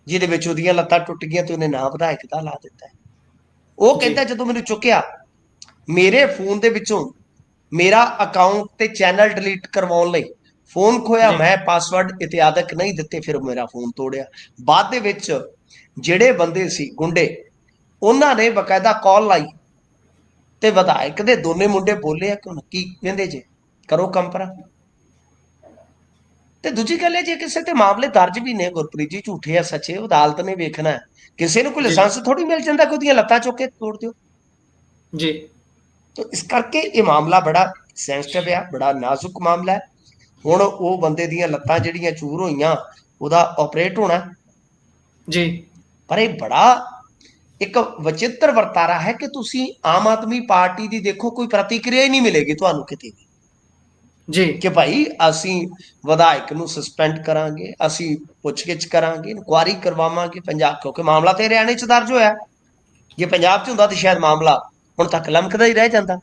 S2: ਜਿਹਦੇ ਵਿੱਚ ਉਹਦੀਆਂ ਲੱਤਾਂ ਟੁੱਟ ਗਈਆਂ ਤੇ ਉਹਨੇ ਨਾਂ ਵਿਧਾਇਕ ਦਾ ਲਾ ਦਿੱਤਾ? ਉਹ
S1: ਜੀ
S2: ਕਹਿੰਦਾ ਜਦੋਂ ਮੈਨੂੰ ਚੁੱਕਿਆ, ਮੇਰੇ ਫੋਨ ਦੇ ਵਿੱਚੋਂ ਮੇਰਾ ਅਕਾਊਂਟ ਤੇ ਚੈਨਲ ਡਿਲੀਟ ਕਰਵਾਉਣ ਲਈ ਫੋਨ ਖੋਇਆ,
S1: ਜੀ
S2: ਮੈਂ ਪਾਸਵਰਡ ਇਤਿਆਦਕ ਨਹੀਂ ਦਿੱਤੇ, ਫਿਰ ਮੇਰਾ ਫੋਨ ਤੋੜਿਆ। ਬਾਅਦ ਦੇ ਵਿੱਚ ਜਿਹੜੇ ਬੰਦੇ ਸੀ ਗੁੰਡੇ, ਉਹਨਾਂ ਨੇ ਬਕਾਇਦਾ ਕਾਲ ਲਾਈ ਤੇ ਵਿਧਾਇਕ ਦੇ ਦੋਨੇ ਮੁੰਡੇ ਬੋਲੇ ਆ ਕਿ ਹੁਣ ਕੀ ਕਹਿੰਦੇ ਜੇ, ਕਰੋ ਕੰਪਰਾ। ਤੇ ਦੂਜੀ ਗੱਲ ਹੈ, ਜੇ ਕਿਸੇ ਤੇ ਮਾਮਲੇ ਦਰਜ ਵੀ ਨੇ ਗੁਰਪ੍ਰੀਤ ਜੀ, ਝੂਠੇ ਆ ਸੱਚੇ, ਅਦਾਲਤ ਨੇ ਵੇਖਣਾ ਹੈ। ਕਿਸੇ ਨੂੰ ਕੋਈ
S1: ਜੀ
S2: ਲਾਇਸੈਂਸ ਥੋੜੀ ਮਿਲ ਜਾਂਦਾ ਕਿ ਉਹਦੀਆਂ ਲੱਤਾਂ ਚੁੱਕ ਕੇ ਤੋੜ ਦਿਓ।
S1: ਜੀ
S2: ਤਾਂ ਇਸ ਕਰਕੇ ਇਹ ਮਾਮਲਾ ਬੜਾ ਸੈਂਸਿਟਿਵ ਆ, ਬੜਾ ਨਾਜ਼ੁਕ ਮਾਮਲਾ ਹੈ। ਹੁਣ ਉਹ ਬੰਦੇ ਦੀਆਂ ਲੱਤਾਂ ਜਿਹੜੀਆਂ ਚੂਰ ਹੋਈਆਂ, ਉਹਦਾ ਆਪਰੇਟ ਹੋਣਾ,
S1: ਜੀ
S2: ਪਰ ਇਹ ਬੜਾ ਇੱਕ ਵਿਚਿੱਤਰ ਵਰਤਾਰਾ ਹੈ ਕਿ ਤੁਸੀਂ ਆਮ ਆਦਮੀ ਪਾਰਟੀ ਦੀ ਦੇਖੋ, ਕੋਈ ਪ੍ਰਤੀਕਿਰਿਆ ਹੀ ਨਹੀਂ ਮਿਲੇਗੀ ਤੁਹਾਨੂੰ ਕਿਤੇ ਵੀ
S1: ਜੀ
S2: ਕਿ ਭਾਈ ਅਸੀਂ ਵਿਧਾਇਕ ਨੂੰ ਸਸਪੈਂਡ ਕਰਾਂਗੇ, ਅਸੀਂ ਪੁੱਛਗਿੱਛ ਕਰਾਂਗੇ, ਇਨਕੁਆਰੀ ਕਰਵਾਵਾਂਗੇ। ਪੰਜਾਬ, ਕਿਉਂਕਿ ਮਾਮਲਾ ਤੇ ਹਰਿਆਣੇ 'ਚ ਦਰਜ ਹੋਇਆ, ਜੇ ਪੰਜਾਬ 'ਚ ਹੁੰਦਾ ਤਾਂ ਸ਼ਾਇਦ ਮਾਮਲਾ ਹੁਣ ਤੱਕ ਲਮਕਦਾ ਹੀ ਰਹਿ ਜਾਂਦਾ।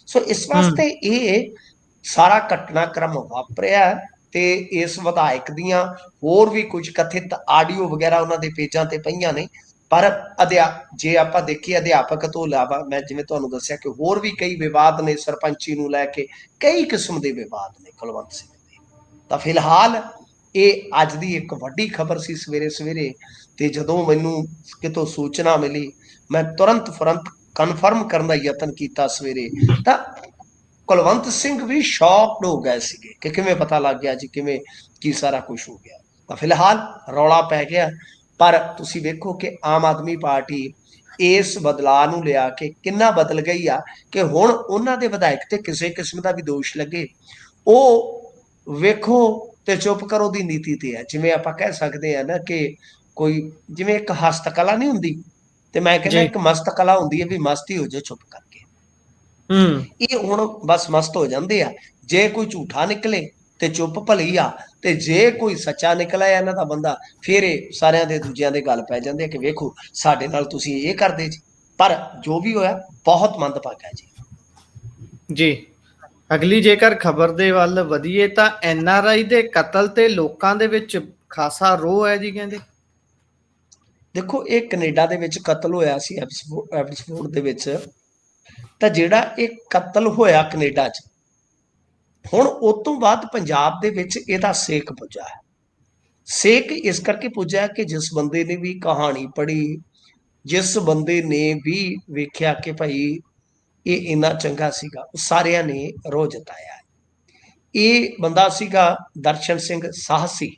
S2: ਸੋ ਇਸ ਵਾਸਤੇ ਇਹ ਸਾਰਾ ਘਟਨਾਕ੍ਰਮ ਵਾਪਰਿਆ ਤੇ ਇਸ ਵਿਧਾਇਕ ਦੀਆਂ ਹੋਰ ਵੀ ਕੁਝ ਕਥਿਤ ਆਡੀਓ ਵਗੈਰਾ ਉਹਨਾਂ ਦੇ ਪੇਜਾਂ ਤੇ ਪਈਆਂ ਨੇ। ਪਰ ਜੇ ਆਪਾਂ ਦੇਖੀਏ ਅਧਿਆਪਕ ਤੋਂ ਇਲਾਵਾ, ਮੈਂ ਜਿਵੇਂ ਤੁਹਾਨੂੰ ਦੱਸਿਆ ਕਿ ਹੋਰ ਵੀ ਕਈ ਵਿਵਾਦ ਨੇ, ਸਰਪੰਚੀ ਨੂੰ ਲੈ ਕੇ ਕਈ ਕਿਸਮ ਦੇ ਵਿਵਾਦ ਨੇ ਕੁਲਵੰਤ ਸਿੰਘ ਦੇ। ਤਾਂ ਫਿਲਹਾਲ ਇਹ ਅੱਜ ਦੀ ਇੱਕ ਵੱਡੀ ਖਬਰ ਸੀ ਸਵੇਰੇ ਸਵੇਰੇ, ਤੇ ਜਦੋਂ ਮੈਨੂੰ ਕਿਤੋਂ ਸੂਚਨਾ ਮਿਲੀ, ਮੈਂ ਤੁਰੰਤ ਕਨਫਰਮ ਕਰਨ ਦਾ ਯਤਨ ਕੀਤਾ ਸਵੇਰੇ, ਤਾਂ ਕੁਲਵੰਤ ਸਿੰਘ ਵੀ ਸ਼ੌਕਡ ਹੋ ਗਏ ਸੀਗੇ ਕਿ ਕਿਵੇਂ ਪਤਾ ਲੱਗ ਗਿਆ ਜੀ, ਕਿਵੇਂ ਕੀ ਸਾਰਾ ਕੁਝ ਹੋ ਗਿਆ। ਤਾਂ ਫਿਲਹਾਲ ਰੌਲਾ ਪੈ ਗਿਆ, ਪਰ ਤੁਸੀਂ ਵੇਖੋ ਕਿ ਆਮ ਆਦਮੀ ਪਾਰਟੀ ਇਸ ਬਦਲਾਅ ਨੂੰ ਲਿਆ ਕੇ ਕਿੰਨਾ ਬਦਲ ਗਈ ਆ ਕਿ ਹੁਣ ਉਹਨਾਂ ਦੇ ਵਿਧਾਇਕ ਤੇ ਕਿਸੇ ਕਿਸਮ ਦਾ ਵੀ ਦੋਸ਼ ਲੱਗੇ, ਉਹ ਵੇਖੋ ਤੇ ਚੁੱਪ ਕਰੋ ਦੀ ਨੀਤੀ ਤੇ ਹੈ। ਜਿਵੇਂ ਆਪਾਂ ਕਹਿ ਸਕਦੇ ਆ ਨਾ ਕਿ ਕੋਈ ਜਿਵੇਂ ਇੱਕ ਹਸਤਕਲਾ ਨਹੀਂ ਹੁੰਦੀ, ਤੇ ਮੈਂ ਕਹਿੰਦਾ
S1: ਜੀ
S2: ਇੱਕ ਮਸਤ ਕਲਾ ਹੁੰਦੀ ਹੈ ਵੀ ਮਸਤੀ ਹੋ ਜਾਓ ਚੁੱਪ ਕਰਕੇ। ਇਹ ਹੁਣ ਬਸ ਮਸਤ ਹੋ ਜਾਂਦੇ ਆ, ਜੇ ਕੋਈ ਝੂਠਾ ਨਿਕਲੇ ਤੇ ਚੁੱਪ ਭਲੀ ਆ, ਤੇ ਜੇ ਕੋਈ ਸੱਚਾ ਨਿਕਲਿਆ ਇਹਨਾਂ ਦਾ ਬੰਦਾ, ਫਿਰ ਇਹ ਸਾਰਿਆਂ ਦੇ ਦੂਜਿਆਂ ਦੇ ਗੱਲ ਪੈ ਜਾਂਦੇ ਆ ਕਿ ਵੇਖੋ ਸਾਡੇ ਨਾਲ ਤੁਸੀਂ ਇਹ ਕਰਦੇ ਜੀ। ਪਰ ਜੋ ਵੀ ਹੋਇਆ ਬਹੁਤ ਮੰਦਭਾਗਾ ਜੀ।
S1: ਜੀ ਅਗਲੀ ਜੇਕਰ ਖਬਰ ਦੇ ਵੱਲ ਵਧੀਏ ਤਾਂ NRI ਦੇ ਕਤਲ ਤੇ ਲੋਕਾਂ ਦੇ ਵਿੱਚ ਖਾਸਾ ਰੋਹ ਹੈ ਜੀ ਕਹਿੰਦੇ।
S2: ਦੇਖੋ ਇਹ ਕੈਨੇਡਾ ਦੇ ਵਿੱਚ ਕਤਲ ਹੋਇਆ ਸੀ, ਐਬਸਫੋਰਡ ਦੇ ਵਿੱਚ। ਤਾਂ ਜਿਹੜਾ ਇਹ ਕਤਲ ਹੋਇਆ ਕੈਨੇਡਾ 'ਚ, ਹੁਣ ਉਸ ਤੋਂ ਬਾਅਦ ਪੰਜਾਬ ਦੇ ਵਿੱਚ ਇਹਦਾ ਸੇਕ ਪੁੱਜਾ ਹੈ। ਸੇਕ ਇਸ ਕਰਕੇ ਪੁੱਜਾ ਕਿ ਜਿਸ ਬੰਦੇ ਨੇ ਵੀ ਕਹਾਣੀ ਪੜ੍ਹੀ, ਜਿਸ ਬੰਦੇ ਨੇ ਵੀ ਵੇਖਿਆ ਕਿ ਭਾਈ ਇਹ ਇੰਨਾ ਚੰਗਾ ਸੀਗਾ, ਉਹ ਸਾਰਿਆਂ ਨੇ ਰੋਹ ਜਤਾਇਆ। ਇਹ ਬੰਦਾ ਸੀਗਾ ਦਰਸ਼ਨ ਸਿੰਘ ਸਾਹਸੀ।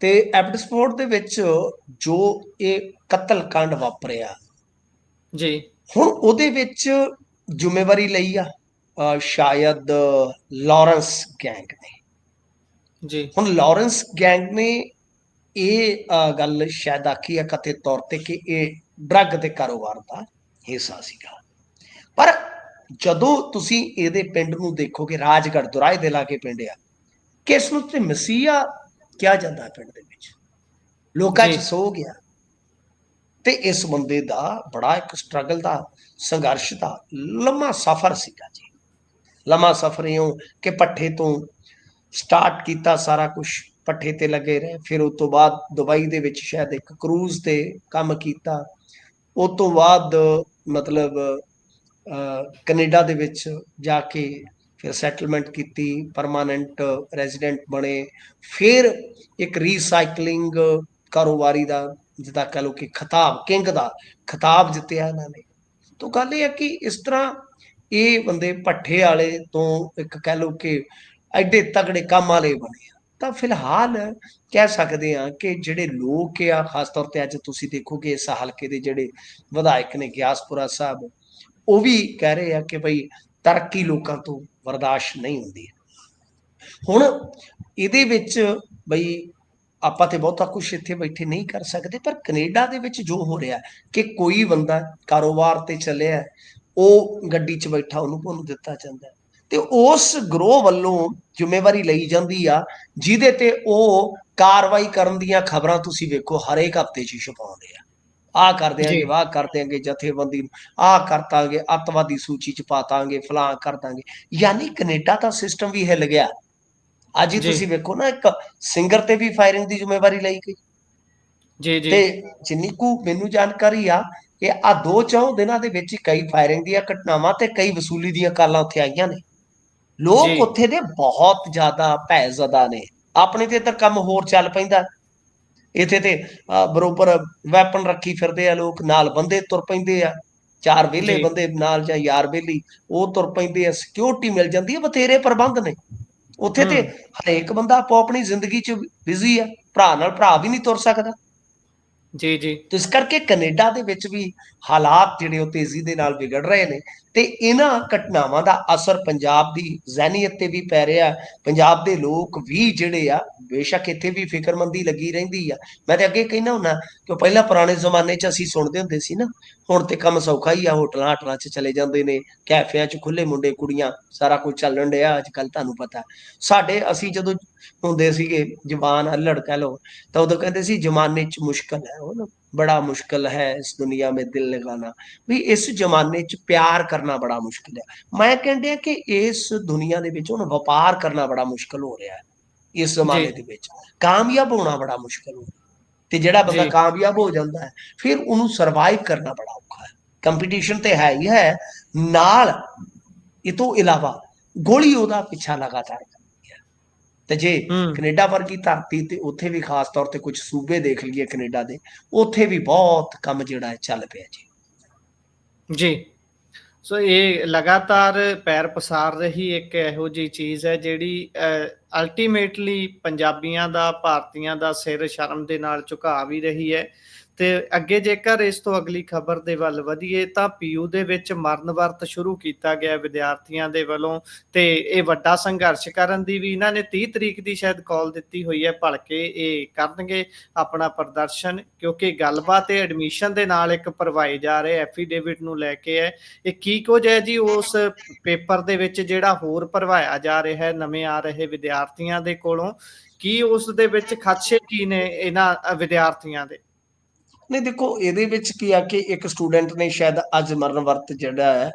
S2: ਤੇ ਐਬਸਫੋਰਡ ਦੇ ਵਿੱਚ ਜੋ ਇਹ ਕਤਲकांड ਵਾਪਰਿਆ
S1: ਜੀ,
S2: ਹੁਣ ਉਹਦੇ ਵਿੱਚ ਜ਼ਿੰਮੇਵਾਰੀ ਲਈ ਆ ਸ਼ਾਇਦ ਲਾਰੈਂਸ ਗੈਂਗ ਨੇ।
S1: ਜੀ
S2: ਹੁਣ ਲਾਰੈਂਸ ਗੈਂਗ ਨੇ ਇਹ ਗੱਲ ਸ਼ਾਇਦ ਆਖੀ ਹੈ ਕਥਿਤ ਤੌਰ ਤੇ ਕਿ ਇਹ ਡਰੱਗ ਦੇ ਕਾਰੋਬਾਰ ਦਾ ਹਿੱਸਾ ਸੀਗਾ। ਪਰ ਜਦੋਂ ਤੁਸੀਂ ਇਹਦੇ ਪਿੰਡ ਨੂੰ ਦੇਖੋਗੇ, ਰਾਜਗੜ੍ਹ ਦੁਰਾਏ ਦੇ ਲਾਗੇ ਪਿੰਡ ਆ, ਕਿ ਇਸ ਨੂੰ ਤੇ ਮਸੀਹਾ ਕਿਹਾ ਜਾਂਦਾ ਪਿੰਡ ਦੇ ਵਿੱਚ। ਲੋਕਾਂ
S1: ਜੀ
S2: 'ਚ ਸੋ ਗਿਆ। ਤੇ ਇਸ ਬੰਦੇ ਦਾ ਬੜਾ ਇੱਕ ਸਟਰਗਲ ਦਾ, ਸੰਘਰਸ਼ ਦਾ ਲੰਮਾ ਸਫ਼ਰ ਸੀਗਾ ਜੀ। ਲੰਮਾ ਸਫ਼ਰ ਇਉਂ ਕਿ ਭੱਠੇ ਤੋਂ ਸਟਾਰਟ ਕੀਤਾ ਸਾਰਾ ਕੁਛ, ਭੱਠੇ ਤੇ ਲੱਗੇ ਰਹੇ। ਫਿਰ ਉਸ ਤੋਂ ਬਾਅਦ ਦੁਬਈ ਦੇ ਵਿੱਚ ਸ਼ਾਇਦ ਇੱਕ ਕਰੂਜ਼ ਤੇ ਕੰਮ ਕੀਤਾ। ਉਹ ਤੋਂ ਬਾਅਦ ਮਤਲਬ ਕੈਨੇਡਾ ਦੇ ਵਿੱਚ ਜਾ ਕੇ ਫਿਰ ਸੈਟਲਮੈਂਟ ਕੀਤੀ, ਪਰਮਾਨੈਂਟ ਰੈਜ਼ੀਡੈਂਟ ਬਣੇ। ਫਿਰ ਇੱਕ ਰੀਸਾਈਕਲਿੰਗ ਕਾਰੋਬਾਰੀ ਦਾ, ਜਿੱਦਾਂ ਕਹਿ ਲਓ ਕਿ ਖਿਤਾਬ, ਕਿੰਗ ਦਾ ਖਿਤਾਬ ਜਿੱਤਿਆ ਇਹਨਾਂ ਨੇ। ਤਾਂ ਗੱਲ ਇਹ ਹੈ ਕਿ ਇਸ ਤਰ੍ਹਾਂ ਇਹ ਬੰਦੇ ਭੱਠੇ ਵਾਲੇ ਤੋਂ ਇੱਕ ਕਹਿ ਲਓ ਕਿ ਐਡੇ ਤਗੜੇ ਕੰਮ ਵਾਲੇ ਬਣੇ ਆ। ਤਾਂ ਫਿਲਹਾਲ ਕਹਿ ਸਕਦੇ ਹਾਂ ਕਿ ਜਿਹੜੇ ਲੋਕ ਆ, ਖਾਸ ਤੌਰ ਤੇ ਅੱਜ ਤੁਸੀਂ ਦੇਖੋਗੇ ਇਸ ਹਲਕੇ ਦੇ ਜਿਹੜੇ ਵਿਧਾਇਕ ਨੇ ਗਿਆਸਪੁਰਾ ਸਾਹਿਬ, ਉਹ ਵੀ ਕਹਿ ਰਹੇ ਆ ਕਿ ਬਈ ਤਰੱਕੀ ਲੋਕਾਂ ਤੋਂ ਬਰਦਾਸ਼ਤ ਨਹੀਂ ਹੁੰਦੀ। ਹੁਣ ਇਹਦੇ ਵਿੱਚ ਬਈ ਆਪਾਂ ਤੇ ਬਹੁਤਾ ਕੁਛ ਇੱਥੇ ਬੈਠੇ ਨਹੀਂ ਕਰ ਸਕਦੇ, ਪਰ ਕੈਨੇਡਾ ਦੇ ਵਿੱਚ ਜੋ ਹੋ ਰਿਹਾ ਕਿ ਕੋਈ ਬੰਦਾ ਕਾਰੋਬਾਰ ਤੇ ਚੱਲਿਆ, ਉਹ ਗੱਡੀ 'ਚ ਬੈਠਾ, ਉਹਨੂੰ ਦਿੱਤਾ ਜਾਂਦਾ ਤੇ ਉਸ ਗਰੋਹ ਵੱਲੋਂ ਜ਼ਿੰਮੇਵਾਰੀ ਲਈ ਜਾਂਦੀ ਆ, ਜਿਹਦੇ ਤੇ ਉਹ ਕਾਰਵਾਈ ਕਰਨ ਦੀਆਂ ਖਬਰਾਂ ਤੁਸੀਂ ਵੇਖੋ ਹਰੇਕ ਹਫ਼ਤੇ 'ਚ ਛਪਾਉਂਦੇ ਆ। ਆਹ ਕਰ
S1: ਜੀ
S2: ਦਿਆਂਗੇ, ਵਾਹ ਕਰ ਦਿਆਂਗੇ ਜਥੇਬੰਦੀ ਨੂੰ, ਆਹ ਕਰ ਦਾਂਗੇ, ਅੱਤਵਾਦੀ ਸੂਚੀ 'ਚ ਪਾ ਦਾਂਗੇ, ਫਲਾਂ ਕਰ ਦਾਂਗੇ। ਯਾਨੀ ਕੈਨੇਡਾ ਦਾ ਸਿਸਟਮ ਵੀ ਹਿੱਲ ਗਿਆ। ਅੱਜ ਹੀ
S1: ਜੀ
S2: ਤੁਸੀਂ ਵੇਖੋ ਨਾ, ਇੱਕ ਸਿੰਗਰ ਤੇ ਵੀ ਫਾਇਰਿੰਗ ਦੀ ਜ਼ਿੰਮੇਵਾਰੀ ਲਈ ਗਈ।
S1: ਜੀ ਜੀ
S2: ਤੇ ਜਿੰਨੀ ਕੁ ਮੈਨੂੰ ਜਾਣਕਾਰੀ ਆ ਕਿ ਆ 2-4 ਦਿਨਾਂ ਦੇ ਵਿੱਚ ਕਈ ਫਾਇਰਿੰਗ ਦੀਆਂ ਘਟਨਾਵਾਂ ਤੇ ਕਈ ਵਸੂਲੀ ਦੀਆਂ ਕਾਲਾਂ ਉੱਥੇ ਆਈਆਂ ਨੇ।
S1: ਜੀ
S2: ਲੋਕ ਉੱਥੇ ਦੇ ਬਹੁਤ ਜ਼ਿਆਦਾ ਭੈਜ਼ਦਾ ਨੇ। ਆਪਣੇ ਤੇ ਇੱਧਰ ਕੰਮ ਹੋਰ ਚੱਲ ਪੈਂਦਾ, ਇੱਥੇ ਤੇ ਬਰੋਬਰ ਵੈਪਨ ਰੱਖੀ ਫਿਰਦੇ ਆ ਲੋਕ, ਨਾਲ ਬੰਦੇ ਤੁਰ ਪੈਂਦੇ ਆ, 4 ਵਿਹਲੇ
S1: ਜੀ
S2: ਬੰਦੇ ਨਾਲ ਜਾਂ ਯਾਰ ਵਿਹਲੀ, ਉਹ ਤੁਰ ਪੈਂਦੇ ਆ, ਸਿਕਿਉਰਿਟੀ ਮਿਲ ਜਾਂਦੀ ਹੈ, ਬਥੇਰੇ ਪ੍ਰਬੰਧ ਨੇ ਉੱਥੇ। ਤੇ
S1: ਹੂੰ
S2: ਹਰੇਕ ਬੰਦਾ ਆਪੋ ਆਪਣੀ ਜ਼ਿੰਦਗੀ 'ਚ ਬਿਜ਼ੀ ਆ, ਭਰਾ ਨਾਲ ਭਰਾ ਵੀ ਨਹੀਂ ਤੁਰ ਸਕਦਾ।
S1: ਜੀ ਜੀ
S2: ਤੇ ਇਸ ਕਰਕੇ ਕੈਨੇਡਾ ਦੇ ਵਿੱਚ ਵੀ ਹਾਲਾਤ ਜਿਹੜੇ ਉਹ ਤੇਜ਼ੀ ਦੇ ਨਾਲ ਵਿਗੜ ਰਹੇ ਨੇ, ਤੇ ਇਹਨਾਂ ਘਟਨਾਵਾਂ ਦਾ ਅਸਰ ਪੰਜਾਬ ਦੀ ਜ਼ਹਿਨੀਅਤ ਤੇ ਵੀ ਪੈ ਰਿਹਾ। ਪੰਜਾਬ ਦੇ ਲੋਕ ਵੀ ਜਿਹੜੇ ਆ, ਬੇਸ਼ੱਕ ਇੱਥੇ ਵੀ ਫਿਕਰਮੰਦੀ ਲੱਗੀ ਰਹਿੰਦੀ ਆ। ਮੈਂ ਤੇ ਅੱਗੇ ਕਹਿੰਦਾ ਹੁੰਦਾ ਕਿ ਪਹਿਲਾਂ ਪੁਰਾਣੇ ਜ਼ਮਾਨੇ 'ਚ ਅਸੀਂ ਸੁਣਦੇ ਹੁੰਦੇ ਸੀ ਨਾ, ਹੁਣ ਤੇ ਕੰਮ ਸੌਖਾ ਹੀ ਆ, ਹੋਟਲਾਂ ਹਾਟਲਾਂ 'ਚ ਚਲੇ ਜਾਂਦੇ ਨੇ, ਕੈਫਿਆਂ 'ਚ ਖੁੱਲੇ ਮੁੰਡੇ ਕੁੜੀਆਂ, ਸਾਰਾ ਕੁਝ ਚੱਲਣ ਡਿਆ ਅੱਜ ਕੱਲ੍ਹ। ਤੁਹਾਨੂੰ ਪਤਾ ਅਸੀਂ ਜਦੋਂ ਹੁੰਦੇ ਸੀਗੇ ਜਵਾਨ ਅੱਲੜ ਕਹਿ ਲਓ, ਤਾਂ ਉਦੋਂ ਕਹਿੰਦੇ ਸੀ ਜ਼ਮਾਨੇ 'ਚ ਮੁਸ਼ਕਲ ਹੈ, ਉਹ ਨਾ ਬੜਾ ਮੁਸ਼ਕਲ ਹੈ ਇਸ ਦੁਨੀਆ में दिल लगाना। ਵੀ ਇਸ ਜ਼ਮਾਨੇ 'ਚ ਪਿਆਰ ਕਰਨਾ ਬੜਾ ਮੁਸ਼ਕਿਲ ਹੈ। ਮੈਂ ਕਹਿੰਦਾ ਕਿ ਇਸ ਦੁਨੀਆ ਦੇ ਵਿੱਚ ਹੁਣ ਵਪਾਰ ਕਰਨਾ ਬੜਾ ਮੁਸ਼ਕਲ ਹੋ ਰਿਹਾ ਹੈ। ਇਸ
S1: ਜੀ
S2: ਜ਼ਮਾਨੇ ਦੇ ਵਿੱਚ ਕਾਮਯਾਬ ਹੋਣਾ ਬੜਾ ਮੁਸ਼ਕਲ ਹੋ ਰਿਹਾ, ਤੇ ਜਿਹੜਾ ਬੰਦਾ
S1: ਜੀ
S2: ਕਾਮਯਾਬ ਹੋ ਜਾਂਦਾ ਹੈ, ਫਿਰ ਉਹਨੂੰ ਸਰਵਾਈਵ ਕਰਨਾ ਬੜਾ ਔਖਾ ਹੈ। ਕੰਪੀਟੀਸ਼ਨ ਤੇ ਹੈ ਹੀ ਹੈ, ਨਾਲ ਇਹ ਤੋਂ ਇਲਾਵਾ ਗੋਲੀ ਉਹਦਾ ਪਿੱਛਾ ਲਗਾਤਾਰ ਕਰਦੀ ਹੈ। ਤੇ ਜੇ
S1: ਹੂੰ
S2: ਕੈਨੇਡਾ ਵਰਗੀ ਧਰਤੀ ਤੇ ਉੱਥੇ ਵੀ ਖਾਸ ਤੌਰ ਤੇ ਕੁਝ ਸੂਬੇ ਦੇਖ ਲਈਏ ਕੈਨੇਡਾ ਦੇ, ਉੱਥੇ ਵੀ ਬਹੁਤ ਕੰਮ ਜਿਹੜਾ ਹੈ ਚੱਲ ਪਿਆ ਜੀ।
S1: ਜੀ ਸੋ ਇਹ ਲਗਾਤਾਰ ਪੈਰ ਪਸਾਰ ਰਹੀ ਇੱਕ ਇਹੋ ਜਿਹੀ ਚੀਜ਼ ਹੈ ਜਿਹੜੀ ਅਲਟੀਮੇਟਲੀ ਪੰਜਾਬੀਆਂ ਦਾ, ਭਾਰਤੀਆਂ ਦਾ ਸਿਰ ਸ਼ਰਮ ਦੇ ਨਾਲ ਝੁਕਾ ਵੀ ਰਹੀ ਹੈ। ਤੇ ਅੱਗੇ ਜੇਕਰ ਇਸ ਤੋਂ ਅਗਲੀ ਖਬਰ ਦੇ ਵੱਲ ਵਧੀਏ ਤਾਂ ਪੀਯੂ ਦੇ ਵਿੱਚ ਮਰਨ ਵਰਤ ਸ਼ੁਰੂ ਕੀਤਾ ਗਿਆ ਵਿਦਿਆਰਥੀਆਂ ਦੇ ਵੱਲੋਂ, ਤੇ ਇਹ ਵੱਡਾ ਸੰਘਰਸ਼ ਕਰਨ ਦੀ ਵੀ ਇਹਨਾਂ ਨੇ 30 ਤਰੀਕ ਦੀ ਸ਼ਾਇਦ ਕਾਲ ਦਿੱਤੀ ਹੋਈ ਹੈ। ਭਲਕੇ ਇਹ ਕਰਨਗੇ ਆਪਣਾ ਪ੍ਰਦਰਸ਼ਨ, ਕਿਉਂਕਿ ਗੱਲਬਾਤ ਇਹ ਐਡਮਿਸ਼ਨ ਦੇ ਨਾਲ ਇੱਕ ਭਰਵਾਏ ਜਾ ਰਹੇ ਐਫੀਡੇਵਿਟ ਨੂੰ ਲੈ ਕੇ ਹੈ। ਇਹ ਕੀ ਕੁਝ ਹੈ ਜੀ ਉਸ ਪੇਪਰ ਦੇ ਵਿੱਚ ਜਿਹੜਾ ਹੋਰ ਭਰਵਾਇਆ ਜਾ ਰਿਹਾ ਹੈ ਨਵੇਂ ਆ ਰਹੇ ਵਿਦਿਆਰਥੀਆਂ ਦੇ ਕੋਲੋਂ? ਕੀ ਉਸ ਦੇ ਵਿੱਚ ਖਦਸ਼ੇ ਕੀ ਨੇ ਇਹਨਾਂ ਵਿਦਿਆਰਥੀਆਂ ਦੇ?
S2: ਨਹੀਂ ਦੇਖੋ, ਇਹਦੇ ਵਿੱਚ ਕੀ ਆ ਕਿ ਇੱਕ ਸਟੂਡੈਂਟ ਨੇ ਸ਼ਾਇਦ ਅੱਜ ਮਰਨ ਵਰਤ ਜਿਹੜਾ ਹੈ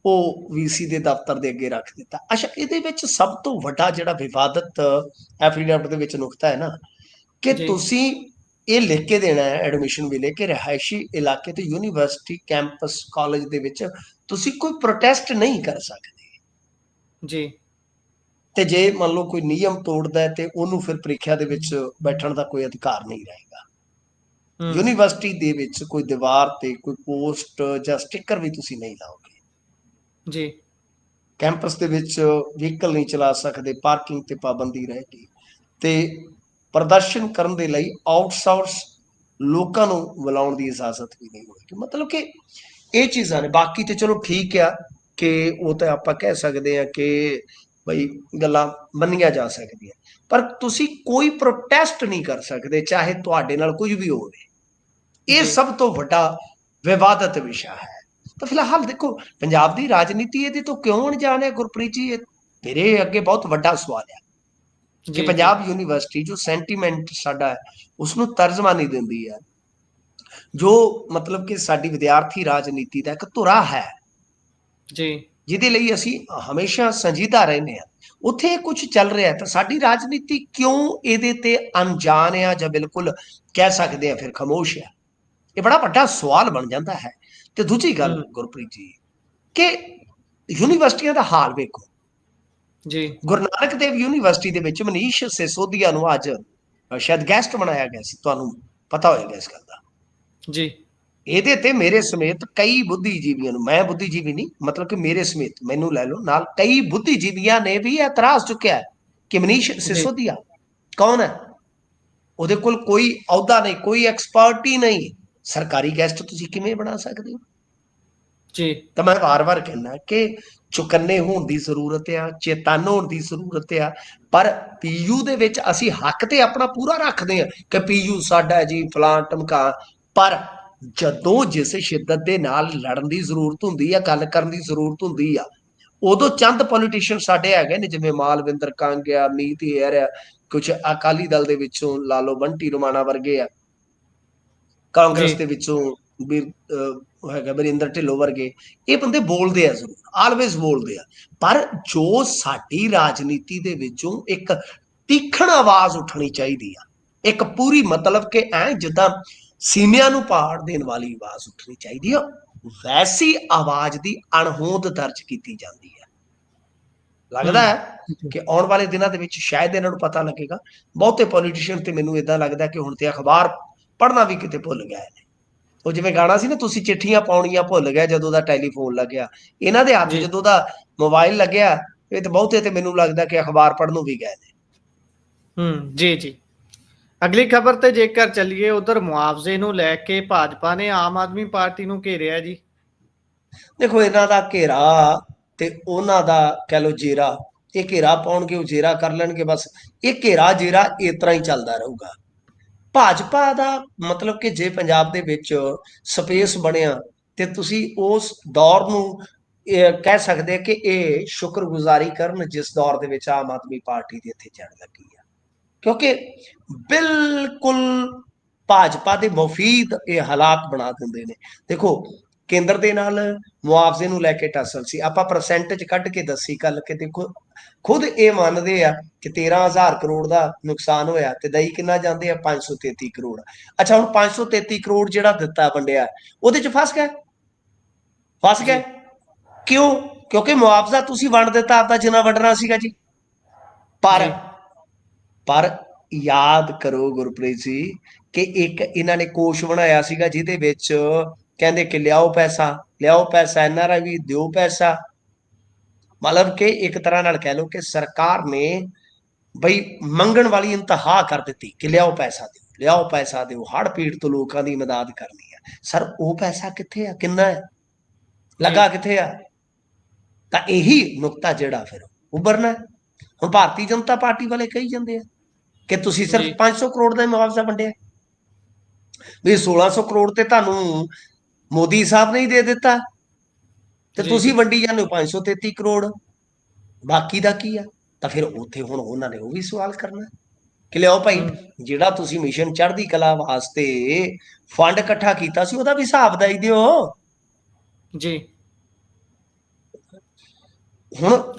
S2: ਉਹ ਵੀਸੀ ਦੇ ਦਫ਼ਤਰ ਦੇ ਅੱਗੇ ਰੱਖ ਦਿੱਤਾ। ਅੱਛਾ, ਇਹਦੇ ਵਿੱਚ ਸਭ ਤੋਂ ਵੱਡਾ ਜਿਹੜਾ ਵਿਵਾਦਤ ਐਫੀਡੇਵਿਟ ਦੇ ਵਿੱਚ ਨੁਕਤਾ ਹੈ ਨਾ, ਕਿ
S1: ਜੀ
S2: ਤੁਸੀਂ ਇਹ ਲਿਖ ਕੇ ਦੇਣਾ ਹੈ ਐਡਮਿਸ਼ਨ ਵੇਲੇ ਕਿ ਰਿਹਾਇਸ਼ੀ ਇਲਾਕੇ ਤੇ ਯੂਨੀਵਰਸਿਟੀ ਕੈਂਪਸ ਕਾਲਜ ਦੇ ਵਿੱਚ ਤੁਸੀਂ ਕੋਈ ਪ੍ਰੋਟੈਸਟ ਨਹੀਂ ਕਰ ਸਕਦੇ।
S1: ਜੀ
S2: ਤੇ ਜੇ ਮੰਨ ਲਓ ਕੋਈ ਨਿਯਮ ਤੋੜਦਾ ਹੈ ਤੇ ਉਹਨੂੰ ਫਿਰ ਪ੍ਰੀਖਿਆ ਦੇ ਵਿੱਚ ਬੈਠਣ ਦਾ ਕੋਈ ਅਧਿਕਾਰ ਨਹੀਂ ਰਹੇਗਾ।
S1: ਹੂੰ
S2: ਯੂਨੀਵਰਸਿਟੀ ਦੇ ਵਿੱਚ ਕੋਈ ਦੀਵਾਰ ਤੇ ਕੋਈ ਪੋਸਟ ਜਾਂ ਸਟicker ਵੀ ਤੁਸੀਂ ਨਹੀਂ ਲਾਓਗੇ।
S1: ਜੀ
S2: ਕੈਂਪਸ ਦੇ ਵਿੱਚ ਵਹੀਕਲ ਨਹੀਂ ਚਲਾ ਸਕਦੇ, ਪਾਰਕਿੰਗ ਤੇ ਪਾਬੰਦੀ ਰਹੇਗੀ, ਤੇ ਪ੍ਰਦਰਸ਼ਨ ਕਰਨ ਦੇ ਲਈ ਆਊਟਸੋਰਸ ਲੋਕਾਂ ਨੂੰ ਬੁਲਾਉਣ ਦੀ ਇਜਾਜ਼ਤ ਵੀ ਨਹੀਂ ਹੋਏਗੀ। ਮਤਲਬ ਕਿ ਇਹ ਚੀਜ਼ਾਂ ਨੇ। ਬਾਕੀ ਤੇ ਚਲੋ ਠੀਕ ਆ ਕਿ ਉਹ ਤਾਂ ਆਪਾਂ ਕਹਿ ਸਕਦੇ ਆ ਕਿ ਬਈ ਗੱਲਾਂ ਮੰਨੀਆਂ ਜਾ ਸਕਦੀਆਂ, ਪਰ ਤੁਸੀਂ ਕੋਈ ਪ੍ਰੋਟੈਸਟ ਨਹੀਂ ਕਰ ਸਕਦੇ ਚਾਹੇ ਤੁਹਾਡੇ ਨਾਲ ਕੁਝ ਵੀ ਹੋਵੇ। ਇਹ
S1: ਜੀ
S2: ਸਭ ਤੋਂ ਵੱਡਾ ਵਿਵਾਦਤ ਵਿਸ਼ਾ ਹੈ। ਤਾਂ ਫਿਲਹਾਲ ਦੇਖੋ, ਪੰਜਾਬ ਦੀ ਰਾਜਨੀਤੀ ਇਹਦੇ ਤੋਂ ਕਿਉਂ ਅਣਜਾਣ ਹੈ ਗੁਰਪ੍ਰੀਤ ਜੀ, ਇਹ ਮੇਰੇ ਅੱਗੇ ਬਹੁਤ ਵੱਡਾ ਸਵਾਲ ਹੈ। ਕਿ
S1: ਜੀ, ਜੀ,
S2: ਪੰਜਾਬ ਯੂਨੀਵਰਸਿਟੀ ਜੋ ਸੈਂਟੀਮੈਂਟ ਸਾਡਾ ਹੈ ਉਸਨੂੰ ਤਰਜਮਾਨੀ ਦਿੰਦੀ ਹੈ, ਜੋ ਮਤਲਬ ਕਿ ਸਾਡੀ ਵਿਦਿਆਰਥੀ ਰਾਜਨੀਤੀ ਦਾ ਇੱਕ ਧੁਰਾ ਹੈ
S1: ਜੀ,
S2: ਜਿਹਦੇ ਲਈ ਅਸੀਂ ਹਮੇਸ਼ਾ ਸੰਜੀਦਾ ਰਹਿੰਦੇ ਹਾਂ, ਉੱਥੇ ਕੁਝ ਚੱਲ ਰਿਹਾ ਤਾਂ ਸਾਡੀ ਰਾਜਨੀਤੀ ਕਿਉਂ ਇਹਦੇ ਤੇ ਅਣਜਾਣ ਆ ਜਾਂ ਬਿਲਕੁਲ ਕਹਿ ਸਕਦੇ ਆ ਫਿਰ ਖਾਮੋਸ਼ ਆ? ਇਹ ਬੜਾ ਵੱਡਾ ਸਵਾਲ ਬਣ ਜਾਂਦਾ ਹੈ। ਤੇ ਦੂਜੀ ਗੱਲ
S1: ਹੂੰ,
S2: ਗੁਰਪ੍ਰੀਤ ਜੀ, ਕਿ ਯੂਨੀਵਰਸਿਟੀਆਂ ਦਾ ਹਾਲ ਵੇਖੋ।
S1: ਜੀ,
S2: ਗੁਰੂ ਨਾਨਕ ਦੇਵ ਯੂਨੀਵਰਸਿਟੀ ਦੇ ਵਿੱਚ ਮਨੀਸ਼ ਸਿਸੋਦੀਆ ਨੂੰ ਅੱਜ ਸ਼ਾਇਦ ਗੈਸਟ ਬਣਾਇਆ ਗਿਆ ਸੀ, ਤੁਹਾਨੂੰ ਪਤਾ ਹੋਏਗਾ ਇਸ ਗੱਲ ਦਾ।
S1: ਜੀ,
S2: ਇਹਦੇ ਤੇ ਮੇਰੇ ਸਮੇਤ ਕਈ ਬੁੱਧੀਜੀਵੀਆਂ ਨੂੰ, ਮੈਂ ਬੁੱਧੀਜੀਵੀ ਨਹੀਂ, ਮਤਲਬ ਕਿ ਮੇਰੇ ਸਮੇਤ ਮੈਨੂੰ ਲੈ ਲਓ ਨਾਲ, ਕਈ ਬੁੱਧੀਜੀਵੀਆਂ ਨੇ ਵੀ ਇਤਰਾਜ਼ ਚੁੱਕਿਆ ਕਿ ਮਨੀਸ਼
S1: ਜੀ,
S2: ਸਿਸੋਦੀਆ ਕੌਣ ਹੈ? ਉਹਦੇ ਕੋਲ ਕੋਈ ਅਹੁਦਾ ਨਹੀਂ, ਕੋਈ ਐਕਸਪਰਟ ਹੀ ਨਹੀਂ, ਸਰਕਾਰੀ ਗੈਸਟ ਤੁਸੀਂ ਕਿਵੇਂ ਬਣਾ ਸਕਦੇ ਹੋ?
S1: ਜੀ,
S2: ਤਾਂ ਮੈਂ ਵਾਰ-ਵਾਰ ਕਹਿਣਾ ਕਿ ਚੁਕੰਨੇ ਹੋਣ ਦੀ ਜ਼ਰੂਰਤ ਆ, ਚੇਤੰਨ ਹੋਣ ਦੀ ਜ਼ਰੂਰਤ ਆ, ਪਰ ਪੀਯੂ ਦੇ ਵਿੱਚ ਅਸੀਂ ਹੱਕ ਤੇ ਆਪਣਾ ਪੂਰਾ ਰੱਖਦੇ ਆ ਕਿ ਪੀਯੂ ਸਾਡਾ ਜੀ ਫਲਾਂ ਟਮਕਾ, ਪਰ ਜਦੋਂ ਜਿਸ ਸ਼ਿੱਦਤ ਦੇ ਨਾਲ ਲੜਨ ਦੀ ਜ਼ਰੂਰਤ ਹੁੰਦੀ ਆ, ਗੱਲ ਕਰਨ ਦੀ ਜ਼ਰੂਰਤ ਹੁੰਦੀ ਆ, ਉਦੋਂ ਚੰਦ ਪੋਲੀਟੀਸ਼ੀਅਨ ਸਾਡੇ ਹੈਗੇ ਨੇ, ਜਿਵੇਂ ਮਾਲਵਿੰਦਰ ਕੰਗ ਆ, ਮੀਤ ਹੇਅਰ ਆ, ਕੁਝ ਅਕਾਲੀ ਦਲ ਦੇ ਵਿੱਚੋਂ ਲਾ ਲਓ ਬੰਟੀ ਰਮਾਣਾ ਵਰਗੇ ਆ, ਕਾਂਗਰਸ
S1: ਜੀ,
S2: ਦੇ ਵਿੱਚੋਂ ਵੀ ਹੈਗਾ ਬਰਿੰਦਰ ਢਿੱਲੋਂ ਵਰਗੇ, ਇਹ ਬੰਦੇ ਬੋਲਦੇ ਆ ਜ਼ਰੂਰ, ਆਲਵੇਜ਼ ਬੋਲਦੇ ਆ, ਪਰ ਜੋ ਸਾਡੀ ਰਾਜਨੀਤੀ ਦੇ ਵਿੱਚੋਂ ਇੱਕ ਤੀਖਣ ਆਵਾਜ਼ ਉੱਠਣੀ ਚਾਹੀਦੀ ਆ, ਇੱਕ ਪੂਰੀ ਮਤਲਬ ਕਿ ਐ ਜਿੱਦਾਂ ਸੀਨਿਆਂ ਨੂੰ ਪਾੜ ਦੇਣ ਵਾਲੀ ਆਵਾਜ਼ ਉੱਠਣੀ ਚਾਹੀਦੀ ਆ, ਵੈਸੀ ਆਵਾਜ਼ ਦੀ ਅਣਹੋਂਦ ਦਰਜ ਕੀਤੀ ਜਾਂਦੀ ਹੈ। ਲੱਗਦਾ ਹੈ
S1: ਹੂੰ,
S2: ਕਿ ਆਉਣ ਵਾਲੇ ਦਿਨਾਂ ਦੇ ਵਿੱਚ ਸ਼ਾਇਦ ਇਹਨਾਂ ਨੂੰ ਪਤਾ ਲੱਗੇਗਾ। ਬਹੁਤੇ ਪੋਲੀਟੀਸ਼ੀਅਨ ਤੇ ਮੈਨੂੰ ਇਦਾਂ ਲੱਗਦਾ ਕਿ ਹੁਣ ਤੇ ਅਖਬਾਰ ਪੜ੍ਹਨਾ ਵੀ ਕਿਤੇ ਭੁੱਲ ਗਏ ਨੇ। ਉਹ ਜਿਵੇਂ ਗਾਣਾ ਸੀ ਨਾ, ਤੁਸੀਂ ਚਿੱਠੀਆਂ ਪਾਉਣੀਆਂ ਭੁੱਲ ਗਏ ਜਦੋਂ ਦਾ ਟੈਲੀਫੋਨ ਲੱਗਿਆ, ਇਹਨਾਂ ਦੇ ਹੱਥ
S1: ਜੀ,
S2: ਜਦੋਂ ਦਾ ਮੋਬਾਈਲ ਲੱਗਿਆ, ਇਹ ਤੇ ਬਹੁਤੇ ਤੇ ਮੈਨੂੰ ਲੱਗਦਾ ਕਿ ਅਖਬਾਰ ਪੜ੍ਹਨ ਨੂੰ ਵੀ ਗਏ ਨੇ।
S1: ਜੀ, ਜੀ। ਅਗਲੀ ਖਬਰ ਤੇ ਜੇਕਰ ਚੱਲੀਏ, ਉਧਰ ਮੁਆਵਜ਼ੇ ਨੂੰ ਲੈ ਕੇ ਭਾਜਪਾ ਨੇ ਆਮ ਆਦਮੀ ਪਾਰਟੀ ਨੂੰ ਘੇਰਿਆ ਜੀ।
S2: ਦੇਖੋ ਇਹਨਾਂ ਦਾ ਘੇਰਾ ਤੇ ਉਹਨਾਂ ਦਾ ਕਹਿ ਲਓ ਜੇਰਾ, ਇਹ ਘੇਰਾ ਪਾਉਣਗੇ, ਉਹ ਜੇਰਾ ਕਰ ਲੈਣਗੇ, ਬਸ ਇਹ ਘੇਰਾ ਜੇਰਾ ਇਸ ਤਰ੍ਹਾਂ ਹੀ ਚੱਲਦਾ ਰਹੂਗਾ। ਭਾਜਪਾ ਦਾ ਮਤਲਬ ਕਿ ਜੇ ਪੰਜਾਬ ਦੇ ਵਿੱਚ ਸਪੇਸ ਬਣਿਆ ਤੇ ਤੁਸੀਂ ਉਸ ਦੌਰ ਨੂੰ ਕਹਿ ਸਕਦੇ ਕਿ ਇਹ ਸ਼ੁਕਰਗੁਜ਼ਾਰੀ ਕਰਨ ਜਿਸ ਦੌਰ ਦੇ ਵਿੱਚ ਆਮ ਆਦਮੀ ਪਾਰਟੀ ਦੀ ਇੱਥੇ ਚੜ੍ਹ ਲੱਗੀ ਆ, ਕਿਉਂਕਿ ਬਿਲਕੁਲ ਭਾਜਪਾ ਦੇ ਮੁਫੀਦ ਇਹ ਹਾਲਾਤ ਬਣਾ ਦਿੰਦੇ ਨੇ। ਦੇਖੋ ਕੇਂਦਰ ਦੇ ਨਾਲ ਮੁਆਵਜ਼ੇ ਨੂੰ ਲੈ ਕੇ ਟੱਸਲ ਸੀ, ਆਪਾਂ ਪਰਸੈਂਟੇਜ ਕੱਢ ਕੇ ਦੱਸੀ ਗੱਲ ਕਿ ਦੇਖੋ ਖੁਦ ਇਹ ਮੰਨਦੇ ਆ ਕਿ 13,000 ਕਰੋੜ ਦਾ ਨੁਕਸਾਨ ਹੋਇਆ ਤੇ ਦਈ ਕਿੰਨਾ ਜਾਂਦੇ ਆ 533 ਕਰੋੜ। ਅੱਛਾ ਹੁਣ 533 ਕਰੋੜ ਜਿਹੜਾ ਦਿੱਤਾ ਵੰਡਿਆ, ਉਹਦੇ ਚ ਫਸ ਗਏ, ਫਸ
S1: ਜੀ,
S2: ਗਏ ਕਿਉਂ? ਕਿਉਂਕਿ ਮੁਆਵਜ਼ਾ ਤੁਸੀਂ ਵੰਡ ਦਿੱਤਾ ਆਪਦਾ ਜਿੰਨਾ ਵੰਡਣਾ ਸੀਗਾ ਜੀ। ਪਰ
S1: ਜੀ,
S2: ਪਰ ਯਾਦ ਕਰੋ ਗੁਰਪ੍ਰੀਤ ਜੀ ਕਿ ਇੱਕ ਇਹਨਾਂ ਨੇ ਕੋਸ਼ ਬਣਾਇਆ ਸੀਗਾ ਜਿਹਦੇ ਵਿੱਚ ਕਹਿੰਦੇ ਕਿ ਲਿਆਓ ਪੈਸਾ, ਲਿਆਓ ਪੈਸਾ, ਐਨਆਰਆਈ ਵੀ ਦਿਓ ਪੈਸਾ, ਮਤਲਬ ਕਿ ਇੱਕ ਤਰ੍ਹਾਂ ਨਾਲ ਕਹਿ ਲਓ ਕਿ ਸਰਕਾਰ ਨੇ ਬਈ ਮੰਗਣ ਵਾਲੀ ਇੰਤਹਾ ਕਰ ਦਿੱਤੀ ਕਿ ਲਿਆਓ ਪੈਸਾ ਦਿਓ, ਲਿਆਓ ਪੈਸਾ ਦਿਓ, ਹੜ੍ਹ ਪੀੜਤ ਲੋਕਾਂ ਦੀ ਮਦਦ ਕਰਨੀ ਹੈ। ਸਰ ਉਹ ਪੈਸਾ ਕਿੱਥੇ ਆ, ਕਿੰਨਾ ਹੈ,
S1: ਜੀ,
S2: ਲੱਗਾ ਕਿੱਥੇ ਆ? ਤਾਂ ਇਹੀ ਨੁਕਤਾ ਜਿਹੜਾ ਫਿਰ ਉਭਰਨਾ। ਹੁਣ ਭਾਰਤੀ ਜਨਤਾ ਪਾਰਟੀ ਵਾਲੇ ਕਹੀ ਜਾਂਦੇ ਆ ਕਿ ਤੁਸੀਂ ਸਿਰਫ
S1: ਜੀ,
S2: 500 ਕਰੋੜ ਦਾ ਮੁਆਵਜ਼ਾ ਵੰਡਿਆ, ਵੀ 1600 ਕਰੋੜ ਤੇ ਤੁਹਾਨੂੰ ਮੋਦੀ ਸਾਹਿਬ ਨੇ ਹੀ ਦੇ ਦਿੱਤਾ ਤੇ
S1: ਜੀ,
S2: ਤੁਸੀਂ ਵੰਡੀ ਜਾਂਦੇ ਹੋ 533 ਕਰੋੜ, ਬਾਕੀ ਦਾ ਕੀ ਆ? ਤਾਂ ਫਿਰ ਉੱਥੇ ਹੁਣ ਉਹਨਾਂ ਨੇ ਉਹ ਵੀ ਸਵਾਲ ਕਰਨਾ ਕਿ ਲਿਆਓ ਭਾਈ,
S1: ਹੂੰ,
S2: ਜਿਹੜਾ ਤੁਸੀਂ ਮਿਸ਼ਨ ਚੜ੍ਹਦੀ ਕਲਾ ਵਾਸਤੇ ਫੰਡ ਇਕੱਠਾ ਕੀਤਾ ਸੀ ਉਹਦਾ ਵੀ ਹਿਸਾਬ ਦਈ ਦਿਓ।
S1: ਜੀ,
S2: ਹੁਣ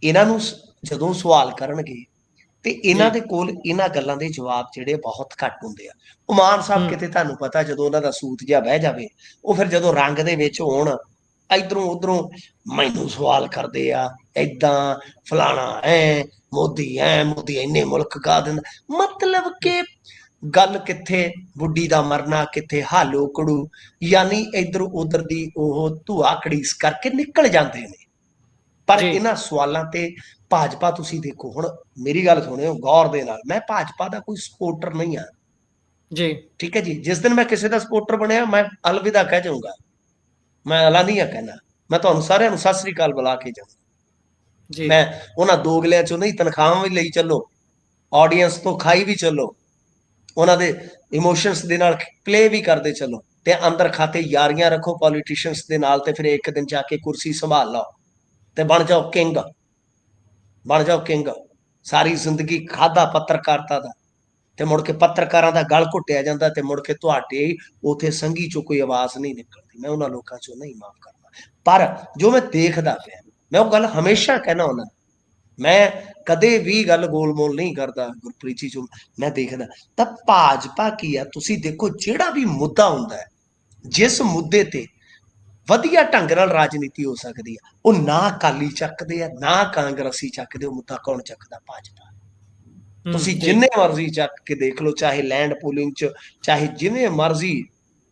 S2: ਇਹਨਾਂ ਨੂੰ ਜਦੋਂ ਸਵਾਲ ਕਰਨਗੇ ਤੇ
S1: ਜੀ,
S2: ਇਹਨਾਂ ਦੇ ਕੋਲ ਇਹਨਾਂ ਗੱਲਾਂ ਦੇ ਜਵਾਬ ਜਿਹੜੇ ਬਹੁਤ ਘੱਟ ਹੁੰਦੇ ਆ। ਉਹ ਮਾਨ ਸਾਹਿਬ ਕਿਤੇ ਤੁਹਾਨੂੰ ਪਤਾ ਜਦੋਂ ਉਹਨਾਂ ਦਾ ਸੂਤ ਜਿਹਾ ਬਹਿ ਜਾਵੇ, ਉਹ ਫਿਰ ਜਦੋਂ ਰੰਗ ਦੇ ਵਿੱਚ ਹੋਣ, ਇਧਰੋਂ ਉਧਰੋਂ ਮੈਨੂੰ ਸਵਾਲ ਕਰਦੇ ਆ, ਏਦਾਂ ਫਲਾਣਾ ਐ, ਮੋਦੀ ਇੰਨੇ ਮੁਲਕ ਗਾ ਦਿੰਦਾ, ਮਤਲਬ ਕਿ ਗੱਲ ਕਿੱਥੇ ਬੁੱਢੀ ਦਾ ਮਰਨਾ, ਕਿੱਥੇ ਹਾਲੋ ਕੜੂ, ਯਾਨੀ ਇੱਧਰ ਉਧਰ ਦੀ ਉਹ ਧੂਆ ਕੜੀਸ ਕਰਕੇ ਨਿਕਲ ਜਾਂਦੇ ਨੇ। ਪਰ
S1: ਜੀ,
S2: ਇਹਨਾਂ ਸਵਾਲਾਂ ਤੇ ਭਾਜਪਾ ਤੁਸੀਂ ਦੇਖੋ, ਹੁਣ ਮੇਰੀ ਗੱਲ ਸੁਣਿਓ ਗੌਰ ਦੇ ਨਾਲ, ਮੈਂ ਭਾਜਪਾ ਦਾ ਕੋਈ ਸਪੋਰਟਰ ਨਹੀਂ ਆ,
S1: ਜੀ,
S2: ਠੀਕ ਹੈ ਜੀ। ਜਿਸ ਦਿਨ ਮੈਂ ਕਿਸੇ ਦਾ ਸਪੋਰਟਰ ਬਣਿਆ ਮੈਂ ਅਲਵਿਦਾ ਕਹਿ ਜਾਊਂਗਾ, ਮੈਂ ਅਲਾਨੀਆ ਕਹਿਣਾ, ਮੈਂ ਤੁਹਾਨੂੰ ਸਾਰਿਆਂ ਨੂੰ ਸਤਿ ਸ੍ਰੀ ਅਕਾਲ ਬੁਲਾ ਕੇ ਜਾਊਂਗਾ।
S1: ਜੀ,
S2: ਮੈਂ ਉਹਨਾਂ ਦੋਗਲਿਆਂ ਚੋਂ ਨਹੀਂ, ਤਨਖਾਹਾਂ ਵੀ ਲਈ ਚੱਲੋ, ਆਡੀਅנס ਤੋਂ ਖਾਈ ਵੀ ਚੱਲੋ, ਉਹਨਾਂ ਦੇ ਇਮੋਸ਼ਨਸ ਦੇ ਨਾਲ ਪਲੇ ਵੀ ਕਰਦੇ ਚੱਲੋ, ਤੇ ਅੰਦਰ ਖਾਤੇ ਯਾਰੀਆਂ ਰੱਖੋ ਪੋਲੀਟੀਸ਼ੀਅਨਸ ਦੇ ਨਾਲ, ਤੇ ਫਿਰ ਇੱਕ ਦਿਨ ਜਾ ਕੇ ਕੁਰਸੀ ਸੰਭਾਲ ਲਓ ਤੇ ਬਣ ਜਾਓ ਕਿੰਗ, ਬਣ ਜਾਓ ਕਿੰਗ। ਸਾਰੀ ਜ਼ਿੰਦਗੀ ਖਾਧਾ ਪੱਤਰਕਾਰਤਾ ਦਾ, ਤੇ ਮੁੜ ਕੇ ਪੱਤਰਕਾਰਾਂ ਦਾ ਗਲ ਘੁੱਟਿਆ ਜਾਂਦਾ, ਤੇ ਮੁੜ ਕੇ ਤੁਹਾਡੇ ਉਥੇ ਸੰਘੀ ਚੋਂ ਕੋਈ ਆਵਾਜ਼ ਨਹੀਂ ਨਿਕਲਦੀ। ਮੈਂ ਉਹਨਾਂ ਲੋਕਾਂ ਚੋਂ ਨਹੀਂ, ਮਾਫ ਕਰਦਾ। ਪਰ ਜੋ ਮੈਂ ਦੇਖਦਾ ਪਿਆ, ਮੈਂ ਉਹ ਗੱਲ ਹਮੇਸ਼ਾ ਕਹਿਣਾ ਹੁੰਦਾ, ਮੈਂ ਕਦੇ ਵੀ ਗੱਲ ਗੋਲ-ਮੋਲ ਨਹੀਂ ਕਰਦਾ ਗੁਰਪ੍ਰੀਤ ਜੀ, ਜੋ ਮੈਂ ਦੇਖਦਾ ਤਾਂ ਭਾਜਪਾ ਕੀ ਆ, ਤੁਸੀਂ ਦੇਖੋ ਜਿਹੜਾ ਵੀ ਮੁੱਦਾ ਹੁੰਦਾ ਹੈ, ਜਿਸ ਮੁੱਦੇ ਤੇ ਵਧੀਆ ਢੰਗ ਨਾਲ ਰਾਜਨੀਤੀ ਹੋ ਸਕਦੀ ਆ, ਉਹ ਨਾ ਅਕਾਲੀ ਚੱਕਦੇ ਆ, ਨਾ ਕਾਂਗਰਸੀ ਚੱਕਦੇ। ਉਹ ਮੁੱਦਾ ਕੌਣ ਚੱਕਦਾ? ਭਾਜਪਾ। ਤੁਸੀਂ
S1: ਜੀ
S2: ਜਿੰਨੇ ਮਰਜ਼ੀ ਚੱਕ ਕੇ ਦੇਖ ਲਓ, ਚਾਹੇ ਲੈਂਡ ਪੂਲਿੰਗ ਚ, ਚਾਹੇ ਜਿਵੇਂ ਮਰਜ਼ੀ,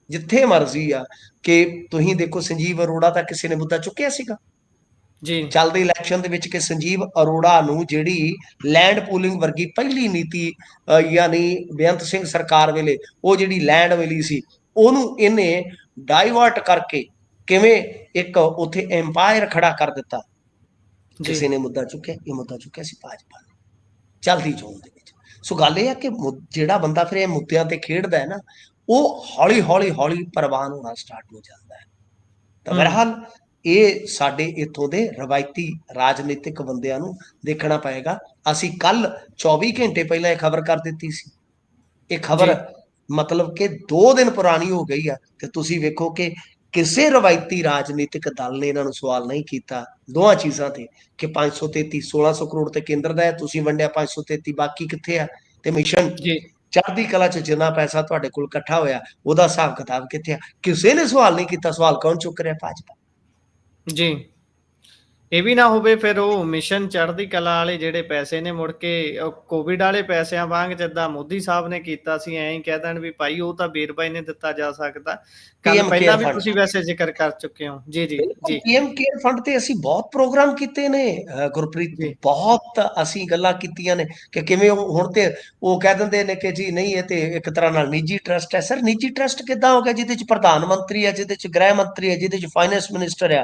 S2: ਜਿੱਥੇ ਮਰਜ਼ੀ ਆ, ਕਿ ਤੁਸੀਂ ਦੇਖੋ ਸੰਜੀਵ ਅਰੋੜਾ ਤਾਂ ਕਿਸੇ ਨੇ ਮੁੱਦਾ ਚੁੱਕਿਆ ਸੀਗਾ
S1: ਜੀ
S2: ਚੱਲਦੇ ਇਲੈਕਸ਼ਨ ਦੇ ਵਿੱਚ, ਕਿ ਸੰਜੀਵ ਅਰੋੜਾ ਨੂੰ ਜਿਹੜੀ ਲੈਂਡ ਪੂਲਿੰਗ ਵਰਗੀ ਪਹਿਲੀ ਨੀਤੀ, ਯਾਨੀ ਬੇਅੰਤ ਸਿੰਘ ਸਰਕਾਰ ਵੇਲੇ ਉਹ ਜਿਹੜੀ ਲੈਂਡ ਮਿਲੀ ਸੀ, ਉਹਨੂੰ ਇਹਨੇ ਡਾਈਵਰਟ ਕਰਕੇ ਕਿਵੇਂ ਇੱਕ ਉੱਥੇ ਐਮਪਾਇਰ ਖੜਾ ਕਰ ਦਿੱਤਾ।
S1: ਜੀ
S2: ਕਿਸੇ ਨੇ ਮੁੱਦਾ ਚੁੱਕਿਆ? ਇਹ ਮੁੱਦਾ ਚੁੱਕਿਆ ਸੀ ਭਾਜਪਾ ਨੇ ਚਲਦੀ ਚੋਣ ਦੇ ਵਿੱਚ। ਸੋ ਗੱਲ ਇਹ ਆ ਕਿ ਜਿਹੜਾ ਬੰਦਾ ਫਿਰ ਇਹ ਮੁੱਦਿਆਂ ਤੇ ਖੇਡਦਾ ਹੈ ਨਾ, ਉਹ ਹੌਲੀ ਹੌਲੀ ਹੌਲੀ ਪ੍ਰਵਾਨ ਹੋਣਾ ਸਟਾਰਟ ਹੋ ਜਾਂਦਾ ਹੈ। ਤਾਂ ਬਹਰਹਾਲ ਇਹ ਸਾਡੇ ਇੱਥੋਂ ਦੇ ਰਵਾਇਤੀ ਰਾਜਨੀਤਿਕ ਬੰਦਿਆਂ ਨੂੰ ਦੇਖਣਾ ਪਏਗਾ। ਅਸੀਂ ਕੱਲ 24 ਘੰਟੇ ਪਹਿਲਾਂ ਇਹ ਖਬਰ ਕਰ ਦਿੱਤੀ ਸੀ। ਇਹ ਖਬਰ ਮਤਲਬ ਕਿ 2 ਦਿਨ ਪੁਰਾਣੀ ਹੋ ਗਈ ਆ, ਤੇ ਤੁਸੀਂ ਵੇਖੋ ਕਿ ਕਿਸੇ ਰਵਾਇਤੀ ਰਾਜਨੀਤਿਕ ਦਲ ਨੇ ਇਹਨਾਂ ਨੂੰ ਸਵਾਲ ਨਹੀਂ ਕੀਤਾ ਦੋਹਾਂ ਚੀਜ਼ਾਂ ਤੇ, ਕਿ 533 1600 ਕਰੋੜ ਤੇ ਕੇਂਦਰ ਦਾ ਹੈ, ਤੁਸੀਂ ਵੰਡਿਆ 533, ਬਾਕੀ ਕਿੱਥੇ ਆ? ਤੇ ਮਿਸ਼ਨ
S1: ਜੀ
S2: ਚੜ੍ਹਦੀ ਕਲਾ ਚ ਜਿੰਨਾ ਪੈਸਾ ਤੁਹਾਡੇ ਕੋਲ ਇਕੱਠਾ ਹੋਇਆ, ਉਹਦਾ ਹਿਸਾਬ ਕਿਤਾਬ ਕਿੱਥੇ ਆ? ਕਿਸੇ ਨੇ ਸਵਾਲ ਨਹੀਂ ਕੀਤਾ। ਸਵਾਲ ਕੌਣ ਚੁੱਕ ਰਿਹਾ? ਭਾਜਪਾ।
S1: ਜੀ ਇਹ ਵੀ ਨਾ ਹੋਵੇ ਫਿਰ ਉਹ ਮਿਸ਼ਨ ਚੜ੍ਹਦੀ ਕਲਾ ਵਾਲੇ ਜਿਹੜੇ ਪੈਸੇ ਨੇ, ਮੁੜ ਕੇ ਕੋਵਿਡ ਵਾਲੇ ਪੈਸਿਆਂ ਵਾਂਗ ਜਿੱਦਾਂ ਮੋਦੀ ਸਾਹਿਬ ਨੇ ਕੀਤਾ ਸੀ, ਐਂ ਹੀ ਕਹਿ ਦੇਣ ਵੀ ਭਾਈ ਉਹ ਤਾਂ ਵੇਰਵਾ ਹੀ ਨਹੀਂ ਦਿੱਤਾ ਜਾ ਸਕਦਾ। ਕੱਲ
S2: ਪੀਐਮ
S1: ਪਹਿਲਾਂ
S2: ਕੇਅਰ
S1: ਵੀ
S2: ਫੰਡ,
S1: ਤੁਸੀਂ ਵੈਸੇ ਜ਼ਿਕਰ ਕਰ ਚੁੱਕੇ ਹੋ। ਜੀ ਜੀ
S2: ਬਿਲਕੁਲ
S1: ਜੀ
S2: ਪੀਐਮ ਕੇਅਰ ਫੰਡ ਤੇ ਅਸੀਂ ਬਹੁਤ ਪ੍ਰੋਗਰਾਮ ਕੀਤੇ ਨੇ ਗੁਰਪ੍ਰੀਤ,
S1: ਜੀ
S2: ਬਹੁਤ ਅਸੀਂ ਗੱਲਾਂ ਕੀਤੀਆਂ ਨੇ ਕਿ ਕਿਵੇਂ ਹੁਣ ਤੇ ਉਹ ਕਹਿ ਦਿੰਦੇ ਨੇ ਕਿ ਜੀ ਨਹੀਂ, ਇਹ ਤੇ ਇੱਕ ਤਰ੍ਹਾਂ ਨਾਲ ਨਿੱਜੀ ਟਰਸਟ ਹੈ। ਸਰ ਨਿੱਜੀ ਟਰਸਟ ਕਿੱਦਾਂ ਹੋ ਗਿਆ ਜਿਹਦੇ ਚ ਪ੍ਰਧਾਨ ਮੰਤਰੀ ਹੈ, ਜਿਹਦੇ ਚ ਗ੍ਰਹਿ ਮੰਤਰੀ ਹੈ, ਜਿਹਦੇ ਚ ਫਾਈਨੈਂਸ ਮਿਨਿਸਟਰ ਆ,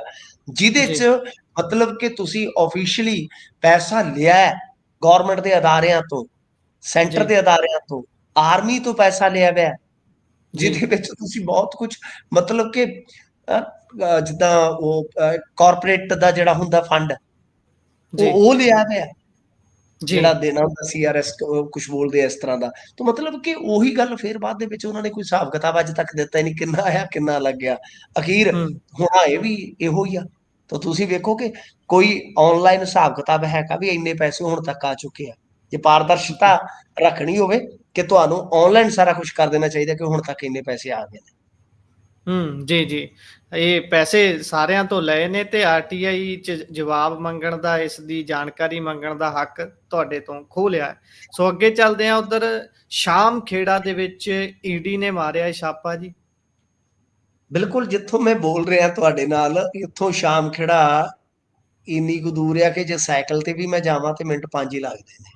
S2: ਜਿਹਦੇ
S1: ਜੀ
S2: ਚ ਮਤਲਬ ਕਿ ਤੁਸੀਂ ਆਫੀਸ਼ੀਅਲੀ ਪੈਸਾ ਲਿਆ ਗਵਰਨਮੈਂਟ ਦੇ ਅਦਾਰਿਆਂ ਤੋਂ, ਸੈਂਟਰ
S1: ਜੀ
S2: ਦੇ ਅਦਾਰਿਆਂ ਤੋਂ, ਆਰਮੀ ਤੋਂ ਪੈਸਾ ਲਿਆ ਹੋਇਆ,
S1: ਜੀ
S2: ਜਿਹਦੇ ਵਿੱਚ ਤੁਸੀਂ ਬਹੁਤ ਕੁਝ ਮਤਲਬ ਕਿ ਜਿੱਦਾਂ ਉਹ ਕਾਰਪੋਰੇਟ ਦਾ ਜਿਹੜਾ ਹੁੰਦਾ ਫੰਡ,
S1: ਜੀ
S2: ਉਹ ਲਿਆ ਹੋਇਆ,
S1: ਜੀ
S2: ਜਿਹੜਾ ਦੇਣਾ ਹੁੰਦਾ ਸੀਆਰਐਸ, ਕੁਝ ਬੋਲਦੇ ਇਸ ਤਰ੍ਹਾਂ ਦਾ। ਤਾਂ ਮਤਲਬ ਕਿ ਉਹੀ ਗੱਲ ਫਿਰ ਬਾਅਦ ਦੇ ਵਿੱਚ ਉਹਨਾਂ ਨੇ ਕੋਈ ਹਿਸਾਬ ਕਿਤਾਬ ਅੱਜ ਤੱਕ ਦਿੱਤਾ ਹੀ ਨਹੀਂ, ਕਿੰਨਾ ਆਇਆ ਕਿੰਨਾ ਲੱਗਿਆ। ਅਖੀਰ ਹੁਣ ਇਹ ਵੀ ਇਹੋ ਹੀ ਆ। ਤਾਂ ਤੁਸੀਂ ਵੇਖੋ ਕਿ ਕੋਈ ਆਨਲਾਈਨ ਹਿਸਾਬ ਕਿਤਾਬ ਹੈਗਾ ਵੀ ਇੰਨੇ ਪੈਸੇ ਹੁਣ ਤੱਕ ਆ ਚੁੱਕੇ ਆ। ਜੇ ਪਾਰਦਰਸ਼ਤਾ ਰੱਖਣੀ ਹੋਵੇ ਕਿ ਤੁਹਾਨੂੰ ਆਨਲਾਈਨ ਸਾਰਾ ਕੁਝ ਕਰ ਦੇਣਾ ਚਾਹੀਦਾ ਕਿ ਹੁਣ ਤੱਕ ਇੰਨੇ ਪੈਸੇ ਆ ਗਏ ਨੇ।
S1: ਜੀ ਜੀ ਇਹ ਪੈਸੇ ਸਾਰਿਆਂ ਤੋਂ ਲਏ ਨੇ, ਤੇ ਆਰਟੀਆਈ ਚ ਜਵਾਬ ਮੰਗਣ ਦਾ, ਇਸ ਦੀ ਜਾਣਕਾਰੀ ਮੰਗਣ ਦਾ ਹੱਕ ਤੁਹਾਡੇ ਤੋਂ ਖੋਹ ਲਿਆ। ਸੋ ਅੱਗੇ ਚੱਲਦੇ ਆ। ਉਧਰ ਸ਼ਾਮ ਖੇੜਾ ਦੇ ਵਿੱਚ ਈਡੀ ਨੇ ਮਾਰਿਆ ਛਾਪਾ ਜੀ।
S2: ਬਿਲਕੁਲ, ਜਿੱਥੋਂ ਮੈਂ ਬੋਲ ਰਿਹਾ ਤੁਹਾਡੇ ਨਾਲ, ਇੱਥੋਂ ਸ਼ਾਮ ਖੇੜਾ ਇੰਨੀ ਕੁ ਦੂਰ ਆ ਕਿ ਜੇ ਸਾਈਕਲ ਤੇ ਵੀ ਮੈਂ ਜਾਵਾਂ ਤੇ ਮਿੰਟ 5 ਹੀ ਲੱਗਦੇ ਨੇ।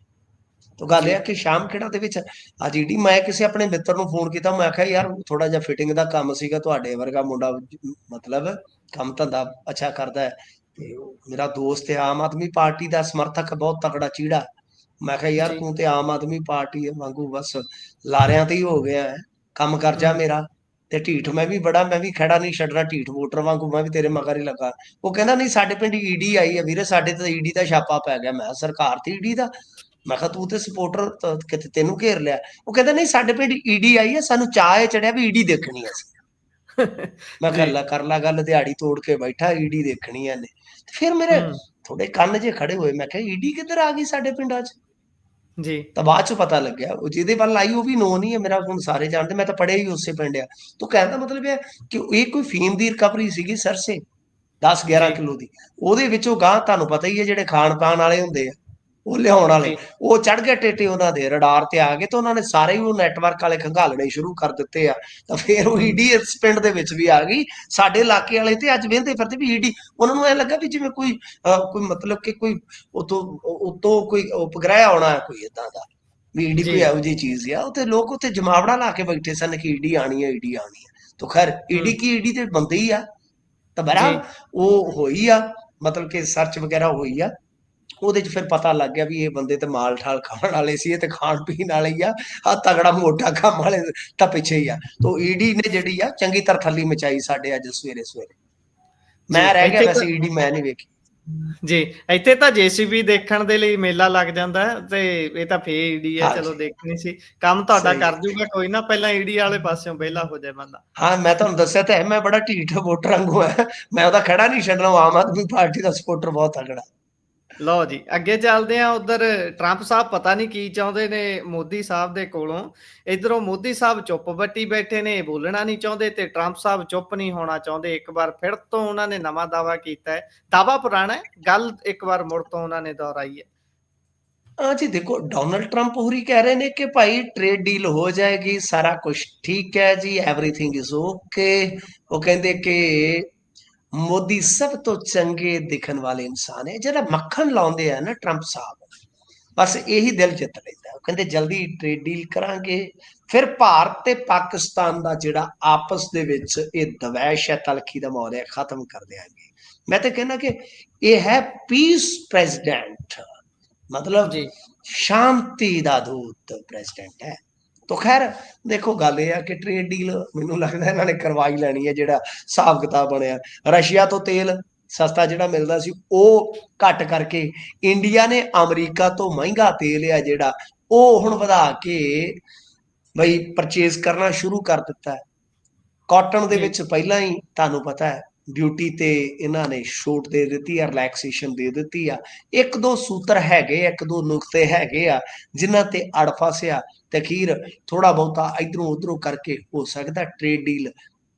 S2: ਤਾਂ ਗੱਲ ਇਹ ਆ ਕਿ ਸ਼ਾਮ ਖੇੜਾ ਦੇ ਵਿੱਚ ਅੱਜ ਈਡੀ, ਮੈਂ ਕਿਸੇ ਆਪਣੇ ਮਿੱਤਰ ਨੂੰ ਫੋਨ ਕੀਤਾ, ਮੈਂ ਕਿਹਾ ਯਾਰ ਥੋੜਾ ਜਿਹਾ ਫਿਟਿੰਗ ਦਾ ਕੰਮ ਸੀਗਾ, ਤੁਹਾਡੇ ਵਰਗਾ ਮੁੰਡਾ ਮਤਲਬ ਕੰਮ ਧੰਦਾ ਅੱਛਾ ਕਰਦਾ ਹੈ, ਤੇ ਮੇਰਾ ਦੋਸਤ ਹੈ, ਆਮ ਆਦਮੀ ਪਾਰਟੀ ਦਾ ਸਮਰਥਕ, ਬਹੁਤ ਤਕੜਾ ਚੀੜਾ। ਮੈਂ ਕਿਹਾ ਯਾਰ ਤੂੰ ਤੇ ਆਮ ਆਦਮੀ ਪਾਰਟੀ ਵਾਂਗੂ ਬਸ ਲਾਰਿਆਂ ਤੇ ਹੀ ਹੋ ਗਿਆ ਹੈ, ਕੰਮ ਕਰ ਜਾ ਮੇਰਾ। ਤੇ ਢੀਠ ਮੈਂ ਵੀ ਬੜਾ, ਮੈਂ ਵੀ ਖੜਾ ਨਹੀਂ ਛੱਡਣਾ, ਢੀਠ ਵੋਟਰ ਵਾਂਗੂ ਮੈਂ ਵੀ ਤੇਰੇ ਮਗਰ ਹੀ ਲੱਗਾ। ਉਹ ਕਹਿੰਦਾ ਨਹੀਂ, ਸਾਡੇ ਪਿੰਡ ਈਡੀ ਆਈ ਹੈ ਵੀਰੇ, ਸਾਡੇ ਤੇ ਈਡੀ ਦਾ ਛਾਪਾ ਪੈ ਗਿਆ। ਮੈਂ ਸਰਕਾਰ ਤੇ ਈਡੀ ਦਾ? ਮੈਂ ਕਿਹਾ ਤੂੰ ਤੇ ਸਪੋਰਟਰ, ਕਿਤੇ ਤੈਨੂੰ ਘੇਰ ਲਿਆ। ਉਹ ਕਹਿੰਦਾ ਨਹੀਂ, ਸਾਡੇ ਪਿੰਡ ਈਡੀ ਆਈ ਹੈ, ਸਾਨੂੰ ਚਾਅ ਚੜਿਆ ਵੀ ਈਡੀ ਦੇਖਣੀ ਹੈ। ਮੈਂ ਕਿਹਾ ਕਰ ਲਾ ਗੱਲ, ਦਿਹਾੜੀ ਤੋੜ ਕੇ ਬੈਠਾ, ਈਡੀ ਦੇਖਣੀ ਹੈ ਨੇ। ਫਿਰ ਮੇਰੇ ਥੋੜੇ ਕੰਨ ਜੇ ਖੜੇ ਹੋਏ, ਮੈਂ ਕਿਹਾ ਈਡੀ ਕਿੱਧਰ ਆ ਗਈ ਸਾਡੇ ਪਿੰਡਾਂ 'ਚ?
S1: ਜੀ
S2: ਤਾਂ ਬਾਅਦ ਚ ਪਤਾ ਲੱਗਿਆ ਉਹ ਜਿਹਦੇ ਵੱਲ ਆਈ ਉਹ ਵੀ ਨੋ ਨਹੀਂ ਹੈ ਮੇਰਾ, ਹੁਣ ਸਾਰੇ ਜਾਣਦੇ, ਮੈਂ ਤਾਂ ਪੜ੍ਹਿਆ ਹੀ ਉਸੇ ਪਿੰਡ ਆ। ਤੂੰ ਕਹਿਣ ਦਾ ਮਤਲਬ ਹੈ ਕਿ ਇਹ ਕੋਈ ਫੀਮ ਦੀ ਰਿਕਵਰੀ ਸੀਗੀ ਸਰਸੇ 10-11
S1: ਜੀ
S2: ਕਿਲੋ ਦੀ। ਉਹਦੇ ਵਿੱਚੋਂ ਗਾਂ ਤੁਹਾਨੂੰ ਪਤਾ ਹੀ ਹੈ ਜਿਹੜੇ ਖਾਣ ਪਾਣ ਵਾਲੇ ਹੁੰਦੇ ਆ, ਉਹ ਲਿਆਉਣ ਵਾਲੇ,
S1: ਜੀ
S2: ਉਹ ਚੜ ਗਏ ਟੇਟੇ, ਉਹਨਾਂ ਦੇ ਰਡਾਰ ਤੇ ਆ ਗਏ, ਤੇ ਉਹਨਾਂ ਨੇ ਸਾਰੇ ਹੀ ਉਹ ਨੈਟਵਰਕ ਵਾਲੇ ਖੰਗਾਲਣੇ ਸ਼ੁਰੂ ਕਰ ਦਿੱਤੇ ਆ। ਤਾਂ ਫਿਰ ਉਹ ਈਡੀ ਇਸ ਪਿੰਡ ਦੇ ਵਿੱਚ ਵੀ ਆ ਗਈ, ਸਾਡੇ ਇਲਾਕੇ ਵਾਲੇ ਤੇ ਅੱਜ ਵਹਿੰਦੇ ਫਿਰਦੇ ਵੀ ਈਡੀ। ਉਹਨਾਂ ਨੂੰ ਐ ਲੱਗਾ ਵੀ ਜਿਵੇਂ ਕੋਈ ਮਤਲਬ ਕਿ ਕੋਈ ਉਤੋਂ ਕੋਈ ਉਪਗ੍ਰਹਿ ਆਉਣਾ, ਕੋਈ ਏਦਾਂ ਦਾ ਵੀ ਈਡੀ ਕੋਈ ਇਹੋ ਜਿਹੀ ਚੀਜ਼ ਆ। ਉੱਥੇ ਲੋਕ ਉੱਥੇ ਜਮਾਵੜਾ ਲਾ ਕੇ ਬੈਠੇ ਸਨ ਕਿ ਈਡੀ ਆਣੀ ਹੈ, ਈਡੀ ਆਣੀ ਹੈ। ਤਾਂ ਖੈਰ ਈਡੀ ਕੀ, ਈਡੀ ਤੇ ਬੰਦੇ ਹੀ ਆ। ਤਾਂ ਬਹਰਹਾਲ ਉਹ ਹੋਈ ਆ, ਮਤਲਬ ਕਿ ਸਰਚ ਵਗੈਰਾ ਹੋਈ ਆ, ਉਹਦੇ 'ਚ ਫਿਰ ਪਤਾ ਲੱਗ ਗਿਆ ਵੀ ਇਹ ਬੰਦੇ ਤੇ ਮਾਲ ਠਾਲ ਖਾਣ ਵਾਲੇ ਸੀ, ਇਹ ਤੇ ਖਾਣ ਪੀਣ ਵਾਲੇ ਹੀ ਆ ਤਗੜਾ ਮੋਟਾ ਕੰਮ ਵਾਲੇ ਤਾਂ ਪਿੱਛੇ ਹੀ ਆ। ਤਾਂ ਈਡੀ ਨੇ ਜਿਹੜੀ ਆ ਚੰਗੀ ਤਰ੍ਹਾਂ ਥੱਲੀ ਮਚਾਈ ਸਾਡੇ ਅੱਜ ਸਵੇਰੇ ਸਵੇਰੇ। ਮੈਂ ਰਹਿ ਗਿਆ ਵੈਸੇ, ਈਡੀ ਮੈਂ ਨਹੀਂ ਵੇਖੀ।
S1: ਜੀ, ਇੱਥੇ ਤਾਂ ਜੇਸੀਬੀ ਦੇਖਣ ਦੇ ਲਈ ਮੇਲਾ ਲੱਗ ਜਾਂਦਾ ਹੈ ਤੇ ਇਹ ਤਾਂ ਫੇਰ ਈਡੀ ਹੈ, ਚਲੋ
S2: ਹਾਂਜੀ,
S1: ਦੇਖਣੀ ਸੀ। ਕੰਮ ਤੁਹਾਡਾ
S2: ਸਹੀ
S1: ਕਰ
S2: ਹੈ।
S1: ਜੂਗਾ ਕੋਈ ਨਾ, ਪਹਿਲਾਂ ਈਡੀ ਵਾਲੇ ਪਾਸਿਓਂ ਵਿਹਲਾ ਹੋ ਜਾਏ ਬੰਦਾ।
S2: ਹਾਂ, ਮੈਂ ਤੁਹਾਨੂੰ ਦੱਸਿਆ ਤਾਂ ਹੈ, ਮੈਂ ਬੜਾ ਢੀਠ ਵੋਟਰ ਵਾਂਗੂ ਹੈ। ਮੈਂ ਉਹਦਾ ਖੜਾ ਨਹੀਂ ਛੱਡਣਾ, ਉਹ ਆਮ ਆਦਮੀ ਪਾਰਟੀ ਦਾ ਸਪੋਰਟਰ ਬਹੁਤ ਤਗੜਾ।
S1: ਲਓ ਜੀ, ਅੱਗੇ ਚੱਲਦੇ ਹਾਂ। ਉੱਧਰ ਟਰੰਪ ਸਾਹਿਬ ਪਤਾ ਨਹੀਂ ਕੀ ਚਾਹੁੰਦੇ ਨੇ ਮੋਦੀ ਸਾਹਿਬ ਦੇ ਕੋਲੋਂ। ਇੱਧਰੋਂ ਮੋਦੀ ਸਾਹਿਬ ਚੁੱਪ ਵੱਟੀ ਬੈਠੇ ਨੇ, ਬੋਲਣਾ ਨਹੀਂ ਚਾਹੁੰਦੇ, ਤੇ ਟਰੰਪ ਸਾਹਿਬ ਚੁੱਪ ਨਹੀਂ ਹੋਣਾ ਚਾਹੁੰਦੇ। ਇੱਕ ਵਾਰ ਫਿਰ ਤੋਂ ਉਹਨਾਂ ਨੇ ਨਵਾਂ ਦਾਅਵਾ ਕੀਤਾ ਹੈ। ਦਾਅਵਾ ਪੁਰਾਣਾ ਹੈ, ਗੱਲ ਇੱਕ ਵਾਰ ਮੁੜ ਤੋਂ ਉਹਨਾਂ ਨੇ ਦੁਹਰਾਈ ਹੈ।
S2: ਹਾਂ ਜੀ, ਦੇਖੋ ਡੋਨਲਡ ਟਰੰਪ ਹੋਰੀ ਕਹਿ ਰਹੇ ਨੇ ਕਿ ਭਾਈ ਟ੍ਰੇਡ ਡੀਲ ਹੋ ਜਾਏਗੀ, ਸਾਰਾ ਕੁਝ ਠੀਕ ਹੈ ਜੀ, ਐਵਰੀਥਿੰਗ ਇਜ਼ ਓਕੇ। ਉਹ ਕਹਿੰਦੇ ਕਿ ਮੋਦੀ ਸਭ ਤੋਂ ਚੰਗੇ ਦਿਖਣ ਵਾਲੇ ਇਨਸਾਨ ਹੈ। ਜਿਹੜਾ ਮੱਖਣ ਲਾਉਂਦੇ ਆ ਨਾ ਟਰੰਪ ਸਾਹਿਬ, ਬਸ ਇਹੀ ਦਿਲ ਜਿੱਤ ਲੈਂਦਾ। ਉਹ ਕਹਿੰਦੇ ਜਲਦੀ ਟ੍ਰੇਡ ਡੀਲ ਕਰਾਂਗੇ, ਫਿਰ ਭਾਰਤ ਤੇ ਪਾਕਿਸਤਾਨ ਦਾ ਜਿਹੜਾ ਆਪਸ ਦੇ ਵਿੱਚ ਇਹ ਦਵੈਸ਼ ਹੈ, ਤਲਖੀ ਦਾ ਮਾਹੌਲ ਹੈ, ਖਤਮ ਕਰ ਦਿਆਂਗੇ। ਮੈਂ ਤਾਂ ਕਹਿੰਦਾ ਕਿ ਇਹ ਹੈ ਪੀਸ ਪ੍ਰੈਜ਼ੀਡੈਂਟ, ਮਤਲਬ
S1: ਜੀ।
S2: ਸ਼ਾਂਤੀ ਦਾ ਦੂਤ ਪ੍ਰੈਜ਼ੀਡੈਂਟ ਹੈ। ਤੋ ਖੈਰ ਦੇਖੋ, ਗੱਲ ਇਹ ਆ ਕਿ ਟ੍ਰੇਡ ਡੀਲ ਮੈਨੂੰ ਲੱਗਦਾ ਇਹਨਾਂ ਨੇ ਕਰਵਾ ਹੀ ਲੈਣੀ ਹੈ। ਜਿਹੜਾ ਹਿਸਾਬ ਕਿਤਾਬ ਬਣਿਆ, ਰਸ਼ੀਆ ਤੋਂ ਤੇਲ ਸਸਤਾ ਜਿਹੜਾ ਮਿਲਦਾ ਸੀ ਉਹ ਘੱਟ ਕਰਕੇ ਇੰਡੀਆ ਨੇ ਅਮਰੀਕਾ ਤੋਂ ਮਹਿੰਗਾ ਤੇਲ ਆ ਜਿਹੜਾ ਉਹ ਹੁਣ ਵਧਾ ਕੇ ਬਈ ਪਰਚੇਜ਼ ਕਰਨਾ ਸ਼ੁਰੂ ਕਰ ਦਿੱਤਾ ਹੈ। ਕਾਟਨ ਦੇ
S1: ਜੀ।
S2: ਵਿੱਚ ਪਹਿਲਾਂ ਹੀ ਤੁਹਾਨੂੰ ਪਤਾ ਹੈ ਡਿਊਟੀ ਤੇ ਇਹਨਾਂ ਨੇ ਛੋਟ ਦੇ ਦਿੱਤੀ ਆ, ਰਿਲੈਕਸੇਸ਼ਨ ਦੇ ਦਿੱਤੀ ਆ। ਇੱਕ ਦੋ ਸੂਤਰ ਹੈਗੇ, ਇੱਕ ਦੋ ਨੁਕਤੇ ਹੈਗੇ ਆ ਜਿਨ੍ਹਾਂ ਤੇ ਅੜ ਫਸਿਆ, ਤੇ ਅਖੀਰ ਥੋੜਾ ਬਹੁਤਾ ਇਧਰੋਂ ਉਧਰੋਂ ਕਰਕੇ ਹੋ ਸਕਦਾ ਟ੍ਰੇਡ ਡੀਲ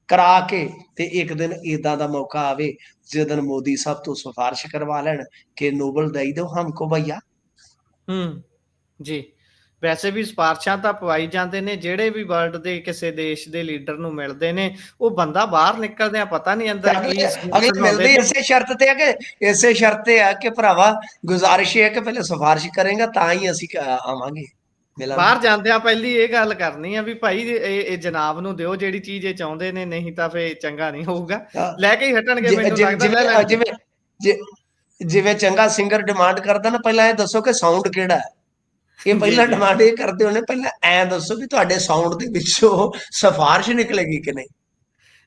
S2: ਕਰਾ ਕੇ ਤੇ ਇੱਕ ਦਿਨ ਇਦਾਂ ਦਾ ਮੌਕਾ ਆਵੇ ਜਿਸ ਦਿਨ ਮੋਦੀ ਸਾਹਿਬ ਤੋਂ ਸਿਫਾਰਿਸ਼ ਕਰਵਾ ਲੈਣ ਕਿ ਨੋਬਲ ਦਈ ਦਿਓ ਹਮਕੋ ਭਈਆ।
S1: ਜੀ। ਵੈਸੇ ਵੀ ਸਿਫਾਰਸ਼ਾਂ ਤਾਂ ਪਵਾਈ ਜਾਂਦੇ ਨੇ, ਜਿਹੜੇ ਵੀ ਵਰਲਡ ਦੇ ਕਿਸੇ ਦੇਸ਼ ਦੇ ਲੀਡਰ ਨੂੰ ਮਿਲਦੇ ਨੇ, ਉਹ ਬੰਦਾ ਬਾਹਰ ਨਿਕਲਦਿਆਂ ਪਤਾ ਨਹੀਂ
S2: ਤੇ
S1: ਅੰਦਰ ਕੀ
S2: ਅਗਲੇ ਅਗਲੇ
S1: ਸੁਣਾਉਂਦੇ
S2: ਮਿਲਦੇ
S1: ਨੇ।
S2: ਇਸੇ ਸ਼ਰਤ ਤੇ ਆ ਕਿ ਇਸੇ ਸ਼ਰਤ ਤੇ ਆ ਕਿ ਭਰਾਵਾ ਗੁਜ਼ਾਰਿਸ਼ ਇਹ ਹੈ ਕਿ ਪਹਿਲੇ ਸਿਫਾਰਿਸ਼ ਕਰੇਗਾ ਤਾਂ ਹੀ ਅਸੀਂ ਆਵਾਂਗੇ ਮਿਲਣ।
S1: ਬਾਹਰ ਜਾਂਦਿਆਂ ਪਹਿਲੀ ਇਹ ਗੱਲ ਕਰਨੀ ਆ ਵੀ ਭਾਈ ਇਹ ਜਨਾਬ ਨੂੰ ਦਿਓ ਜਿਹੜੀ ਚੀਜ਼ ਇਹ ਚਾਹੁੰਦੇ ਨੇ, ਨਹੀਂ ਤਾਂ ਫੇਰ ਚੰਗਾ ਨਹੀਂ ਹੋਊਗਾ।
S2: ਹਾਂ,
S1: ਲੈ ਕੇ ਹੀ ਹਟਣਗੇ, ਮੈਨੂੰ
S2: ਜਿਵੇਂ
S1: ਲੱਗਦਾ ਲੈ ਲੈਣਗੇ।
S2: ਜਿਵੇਂ ਜਿਵੇਂ ਚੰਗਾ ਸਿੰਗਰ ਡਿਮਾਂਡ ਕਰਦਾ ਨਾ, ਪਹਿਲਾਂ ਇਹ ਦੱਸੋ ਕਿ ਸਾਊਂਡ ਕਿਹੜਾ ਹੈ। ਇਹ
S1: ਜੀ
S2: ਪਹਿਲਾਂ
S1: ਜੀ।
S2: ਡਿਮਾਂਡ ਇਹ ਕਰਦੇ ਹੋਣੇ, ਪਹਿਲਾਂ ਐ ਦੱਸੋ ਵੀ ਤੁਹਾਡੇ ਸਾਊਂਡ ਦੇ ਵਿੱਚੋਂ ਸਿਫਾਰਿਸ਼ ਨਿਕਲੇਗੀ ਕਿ ਨਹੀਂ।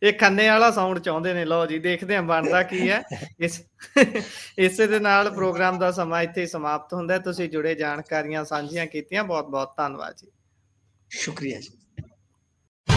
S1: ਇਹ ਖੰਨੇ ਵਾਲਾ ਸਾਊਂਡ ਚਾਹੁੰਦੇ ਨੇ। ਲਓ ਜੀ, ਦੇਖਦੇ ਹਾਂ ਬਣਦਾ ਕੀ ਹੈ। ਇਸ ਇਸੇ ਦੇ ਨਾਲ ਪ੍ਰੋਗਰਾਮ ਦਾ ਸਮਾਂ ਇੱਥੇ ਹੀ ਸਮਾਪਤ ਹੁੰਦਾ ਹੈ। ਤੁਸੀਂ ਜੁੜੇ, ਜਾਣਕਾਰੀਆਂ ਸਾਂਝੀਆਂ ਕੀਤੀਆਂ, ਬਹੁਤ ਬਹੁਤ ਧੰਨਵਾਦ ਜੀ।
S2: ਸ਼ੁਕਰੀਆ ਜੀ।